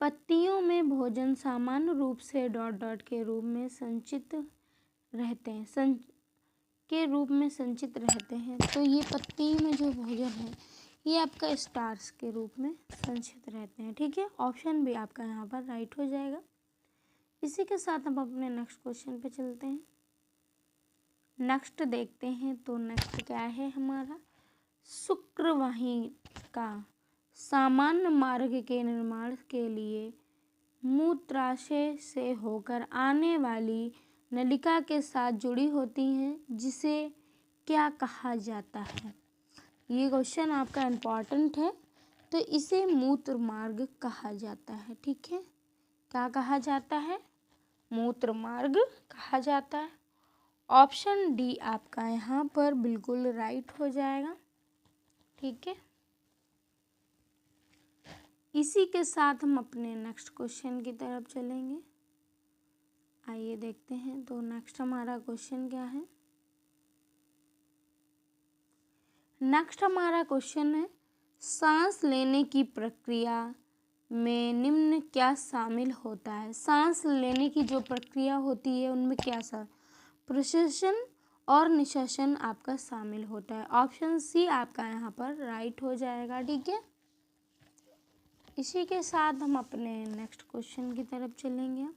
पत्तियों में भोजन सामान्य रूप से डॉट डॉट के रूप में संचित रहते हैं तो ये पत्ती में जो भोजन है ये आपका स्टार्च के रूप में संचित रहते हैं। ठीक है, ऑप्शन भी आपका यहाँ पर राइट हो जाएगा। इसी के साथ हम अपने नेक्स्ट क्वेश्चन पे चलते हैं। नेक्स्ट देखते हैं, तो नेक्स्ट क्या है हमारा, शुक्रवाहिका सामान्य मार्ग के निर्माण के लिए मूत्राशय से होकर आने वाली नलिका के साथ जुड़ी होती हैं, जिसे क्या कहा जाता है। ये क्वेश्चन आपका इम्पॉर्टेंट है, तो इसे मूत्र मार्ग कहा जाता है। ठीक है, क्या कहा जाता है, मूत्र मार्ग कहा जाता है। ऑप्शन डी आपका यहाँ पर बिल्कुल राइट हो जाएगा। ठीक है, इसी के साथ हम अपने नेक्स्ट क्वेश्चन की तरफ चलेंगे। आइए देखते हैं, तो नेक्स्ट हमारा क्वेश्चन क्या है। नेक्स्ट हमारा क्वेश्चन है, सांस लेने की प्रक्रिया में निम्न क्या शामिल होता है। सांस लेने की जो प्रक्रिया होती है उनमें क्या प्रश्वसन और निश्वासन आपका शामिल होता है। ऑप्शन सी आपका यहाँ पर राइट हो जाएगा। ठीक है, इसी के साथ हम अपने नेक्स्ट क्वेश्चन की तरफ चलेंगे।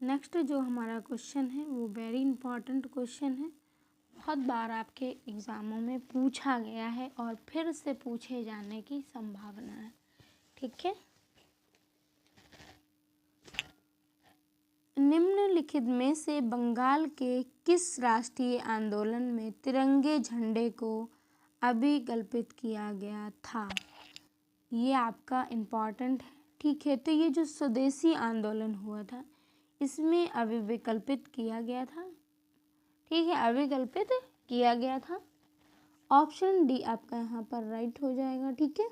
नेक्स्ट जो हमारा क्वेश्चन है वो वेरी इंपॉर्टेंट क्वेश्चन है, बहुत बार आपके एग्ज़ामों में पूछा गया है और फिर से पूछे जाने की संभावना है। ठीक है, निम्नलिखित में से बंगाल के किस राष्ट्रीय आंदोलन में तिरंगे झंडे को अभिकल्पित किया गया था। ये आपका इम्पॉर्टेंट है। ठीक है, तो ये जो स्वदेशी आंदोलन हुआ था इसमें अभिविकल्पित किया गया था। ठीक है, अभिकल्पित किया गया था। ऑप्शन डी आपका यहाँ पर राइट हो जाएगा। ठीक है,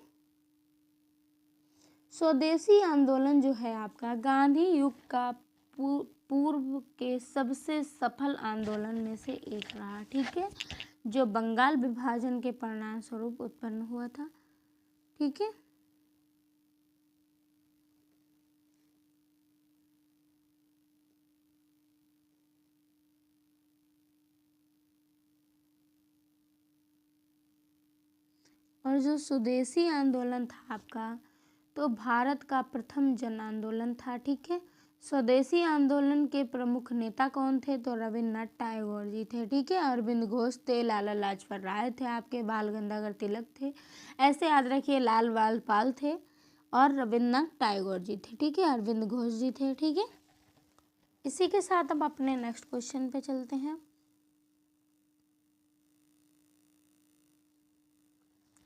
स्वदेशी आंदोलन जो है आपका गांधी युग का पूर्व के सबसे सफल आंदोलन में से एक रहा। ठीक है, जो बंगाल विभाजन के परिणाम स्वरूप उत्पन्न हुआ था। ठीक है, और जो स्वदेशी आंदोलन था आपका, तो भारत का प्रथम जन आंदोलन था। ठीक है, स्वदेशी आंदोलन के प्रमुख नेता कौन थे, तो रविन्द्रनाथ टैगोर जी थे। ठीक है, अरविंद घोष थे, लाला लाजपत राय थे, आपके बाल गंगाधर तिलक थे, ऐसे याद रखिए, लाल बालपाल थे और रविन्द्रनाथ टैगोर जी थे। ठीक है, अरविंद घोष जी थे। ठीक है, इसी के साथ हम अपने नेक्स्ट क्वेश्चन पे चलते हैं।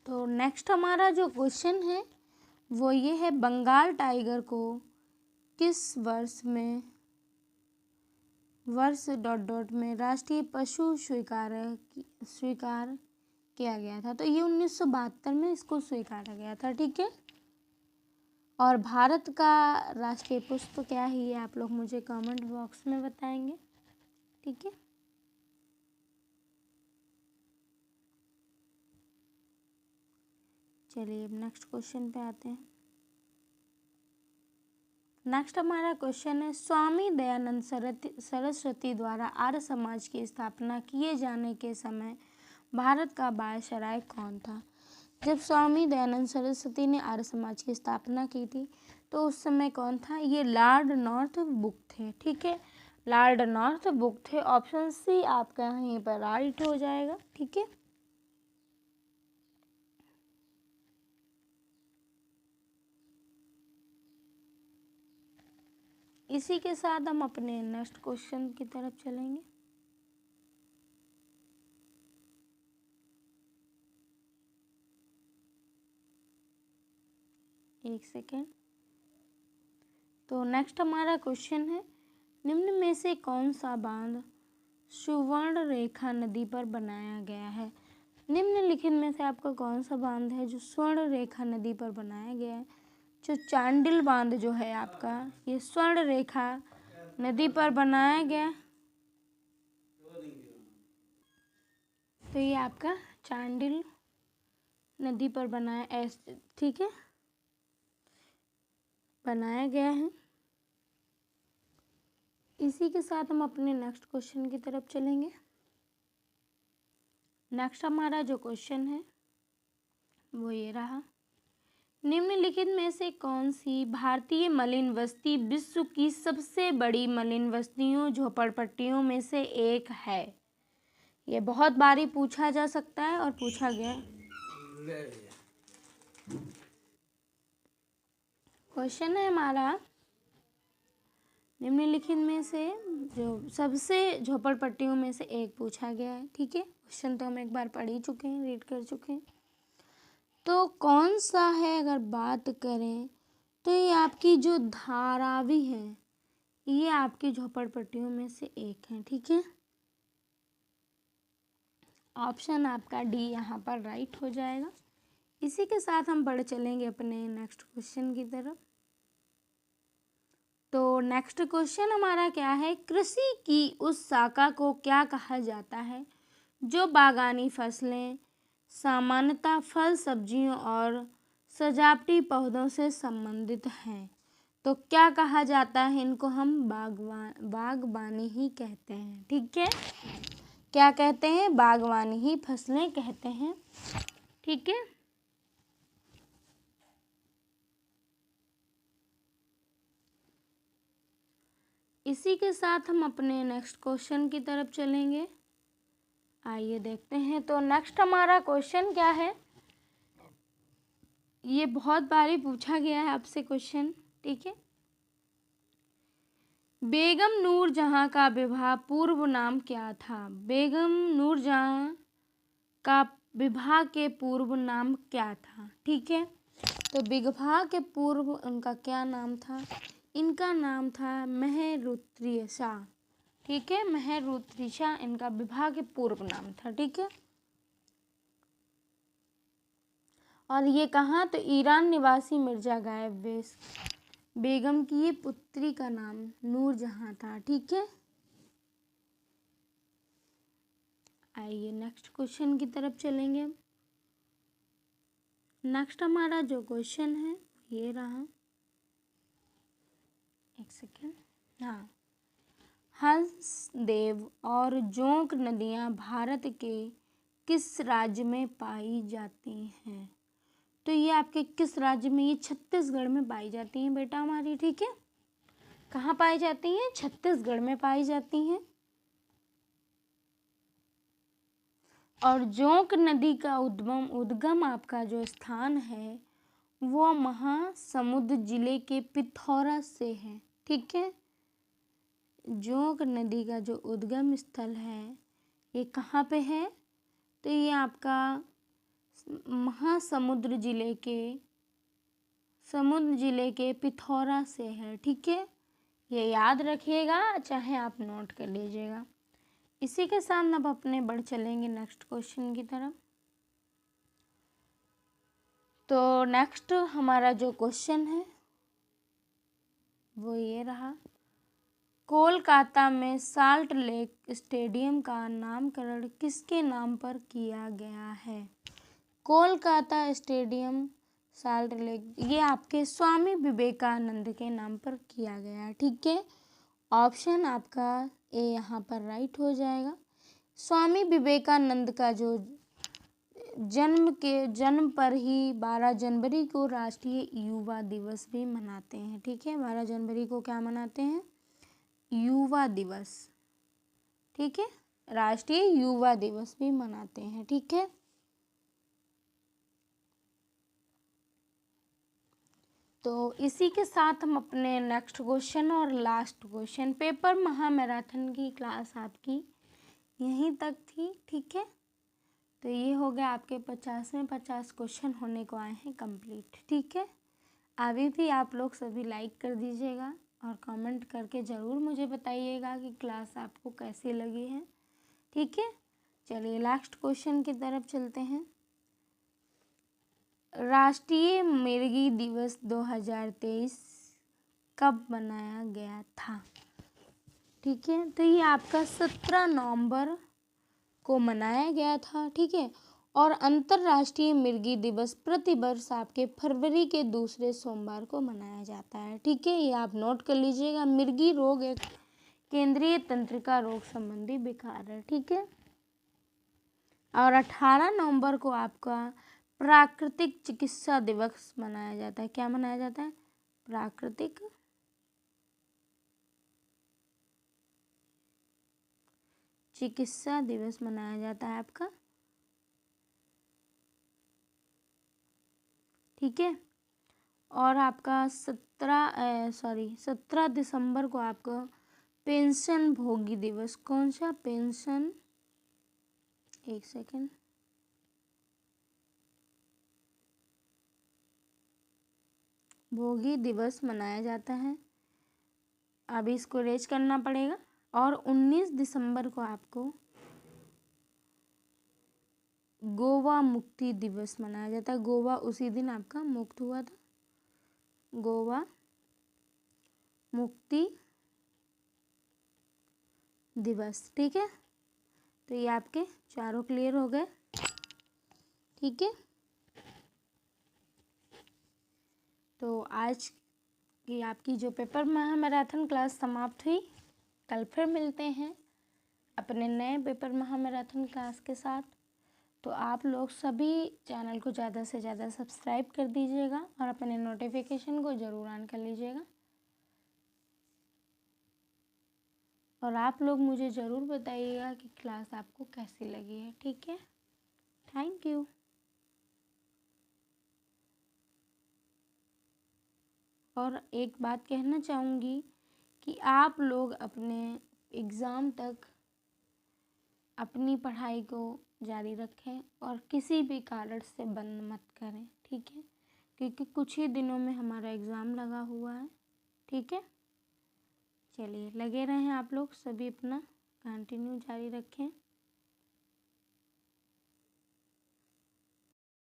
तो नेक्स्ट हमारा जो क्वेश्चन है वो ये है, बंगाल टाइगर को किस वर्ष डॉट डॉट में राष्ट्रीय पशु स्वीकार किया गया था। तो ये 1972 में इसको स्वीकारा गया था। ठीक है, और भारत का राष्ट्रीय पुष्प क्या है ये आप लोग मुझे कमेंट बॉक्स में बताएंगे। ठीक है, चलिए अब नेक्स्ट क्वेश्चन पे आते हैं। नेक्स्ट हमारा क्वेश्चन है, स्वामी दयानंद सरस्वती द्वारा आर्य समाज की स्थापना किए जाने के समय भारत का वायसराय कौन था। जब स्वामी दयानंद सरस्वती ने आर्य समाज की स्थापना की थी तो उस समय कौन था, ये लॉर्ड नॉर्थब्रुक थे। ठीक है, लॉर्ड नॉर्थब्रुक थे। ऑप्शन सी आपका यहीं पर राइट हो जाएगा। ठीक है, इसी के साथ हम अपने नेक्स्ट क्वेश्चन की तरफ चलेंगे। एक सेकेंड। तो नेक्स्ट हमारा क्वेश्चन है, निम्न में से कौन सा बांध सुवर्ण रेखा नदी पर बनाया गया है। निम्नलिखित में से आपका कौन सा बांध है जो स्वर्ण रेखा नदी पर बनाया गया है। जो चांडिल बांध जो है आपका, ये स्वर्ण रेखा नदी पर बनाया गया, तो ये आपका चांडिल नदी पर बनाया। ठीक है, बनाया गया है। इसी के साथ हम अपने नेक्स्ट क्वेश्चन की तरफ चलेंगे। नेक्स्ट हमारा जो क्वेश्चन है वो ये रहा, निम्नलिखित में से कौन सी भारतीय मलिन बस्ती विश्व की सबसे बड़ी मलिन बस्तियों झोपड़पट्टियों में से एक है? ये बहुत बारी पूछा जा सकता है और पूछा गया। क्वेश्चन है हमारा, निम्नलिखित में से जो सबसे झोपड़पट्टियों में से एक पूछा गया है। ठीक है, क्वेश्चन तो हम एक बार पढ़ ही चुके हैं, रीड कर चुके हैं। तो कौन सा है, अगर बात करें तो ये आपकी जो धारावी है, ये आपकी झोपड़पट्टियों में से एक है। ठीक है, ऑप्शन आपका डी यहाँ पर राइट हो जाएगा। इसी के साथ हम बढ़ चलेंगे अपने नेक्स्ट क्वेश्चन की तरफ। तो नेक्स्ट क्वेश्चन हमारा क्या है, कृषि की उस शाखा को क्या कहा जाता है जो बागानी फसलें, सामान्यतः फल, सब्जियों और सजावटी पौधों से संबंधित हैं? तो क्या कहा जाता है इनको? हम बागवानी ही कहते हैं। ठीक है, क्या कहते हैं? बागवानी ही फसलें कहते हैं। ठीक है, इसी के साथ हम अपने नेक्स्ट क्वेश्चन की तरफ चलेंगे। आइए देखते हैं। तो नेक्स्ट हमारा क्वेश्चन क्या है, ये बहुत बारी पूछा गया है आपसे क्वेश्चन। ठीक है, बेगम नूरजहां का विवाह पूर्व नाम क्या था? बेगम नूरजहां का विवाह के पूर्व नाम क्या था? ठीक है, तो विवाह के पूर्व उनका क्या नाम था? इनका नाम था महरुत्रिशा। ठीक है, महरुत्रिशा इनका विवाह के पूर्व नाम था। ठीक है, और ये कहाँ? तो ईरान निवासी मिर्जा गालिब बेगम की ये पुत्री का नाम नूरजहां था। ठीक है, आइए नेक्स्ट क्वेश्चन की तरफ चलेंगे। नेक्स्ट हमारा जो क्वेश्चन है ये रहा, एक सेकेंड। हाँ, हंसदेव और जोंक नदियाँ भारत के किस राज्य में पाई जाती हैं? तो ये आपके किस राज्य में? ये छत्तीसगढ़ में पाई जाती हैं बेटा हमारी। ठीक है, कहाँ पाई जाती हैं? छत्तीसगढ़ में पाई जाती हैं। और जोंक नदी का उद्गम आपका जो स्थान है वो महासमुंद जिले के पिथौरा से है। ठीक है, जोंक नदी का जो उद्गम स्थल है ये कहाँ पे है? तो ये आपका महासमुंद जिले के पिथौरा से है। ठीक है, ये याद रखिएगा, चाहे आप नोट कर लीजिएगा। इसी के साथ अब अपने बढ़ चलेंगे नेक्स्ट क्वेश्चन की तरफ। तो नेक्स्ट हमारा जो क्वेश्चन है वो ये रहा, कोलकाता में साल्ट लेक स्टेडियम का नामकरण किसके नाम पर किया गया है? कोलकाता स्टेडियम साल्ट लेक ये आपके स्वामी विवेकानंद के नाम पर किया गया है। ठीक है, ऑप्शन आपका ए यहाँ पर राइट हो जाएगा। स्वामी विवेकानंद का जो जन्म पर ही 12 जनवरी को राष्ट्रीय युवा दिवस भी मनाते हैं। ठीक है, 12 जनवरी को क्या मनाते हैं? युवा दिवस। ठीक है, राष्ट्रीय युवा दिवस भी मनाते हैं। ठीक है, तो इसी के साथ हम अपने नेक्स्ट क्वेश्चन और लास्ट क्वेश्चन, पेपर महामैराथन की क्लास आपकी यहीं तक थी। ठीक है, तो ये हो गया आपके 50 में 50 क्वेश्चन होने को आए हैं कंप्लीट। ठीक है, अभी भी आप लोग सभी लाइक कर दीजिएगा और कमेंट करके ज़रूर मुझे बताइएगा कि क्लास आपको कैसी लगी है। ठीक है, चलिए लास्ट क्वेश्चन की तरफ चलते हैं। राष्ट्रीय मिर्गी दिवस 2023 कब मनाया गया था? ठीक है, तो ये आपका 17 नवंबर को मनाया गया था। ठीक है, और अंतर्राष्ट्रीय मिर्गी दिवस प्रतिवर्ष आपके फरवरी के दूसरे सोमवार को मनाया जाता है। ठीक है, ये आप नोट कर लीजिएगा। मिर्गी रोग एक केंद्रीय तंत्रिका रोग संबंधी विकार है। ठीक है, और 18 नवंबर को आपका प्राकृतिक चिकित्सा दिवस मनाया जाता है। क्या मनाया जाता है? प्राकृतिक चिकित्सा दिवस मनाया जाता है आपका। ठीक है, और आपका 17 दिसंबर को आपका पेंशन भोगी दिवस। कौन सा? पेंशन, एक सेकेंड, भोगी दिवस मनाया जाता है। अभी इसको रेज करना पड़ेगा। और 19 दिसंबर को आपको गोवा मुक्ति दिवस मनाया जाता है। गोवा उसी दिन आपका मुक्त हुआ था, गोवा मुक्ति दिवस। ठीक है, तो ये आपके चारों क्लियर हो गए। ठीक है, तो आज की आपकी जो पेपर महामैराथन क्लास समाप्त हुई। कल फिर मिलते हैं अपने नए पेपर महामैराथन क्लास के साथ। तो आप लोग सभी चैनल को ज़्यादा से ज़्यादा सब्सक्राइब कर दीजिएगा और अपने नोटिफिकेशन को ज़रूर ऑन कर लीजिएगा। और आप लोग मुझे ज़रूर बताइएगा कि क्लास आपको कैसी लगी है। ठीक है, थैंक यू। और एक बात कहना चाहूँगी कि आप लोग अपने एग्ज़ाम तक अपनी पढ़ाई को जारी रखें और किसी भी कारण से बंद मत करें। ठीक है, क्योंकि कुछ ही दिनों में हमारा एग्ज़ाम लगा हुआ है। ठीक है, चलिए लगे रहें आप लोग सभी, अपना कंटिन्यू जारी रखें।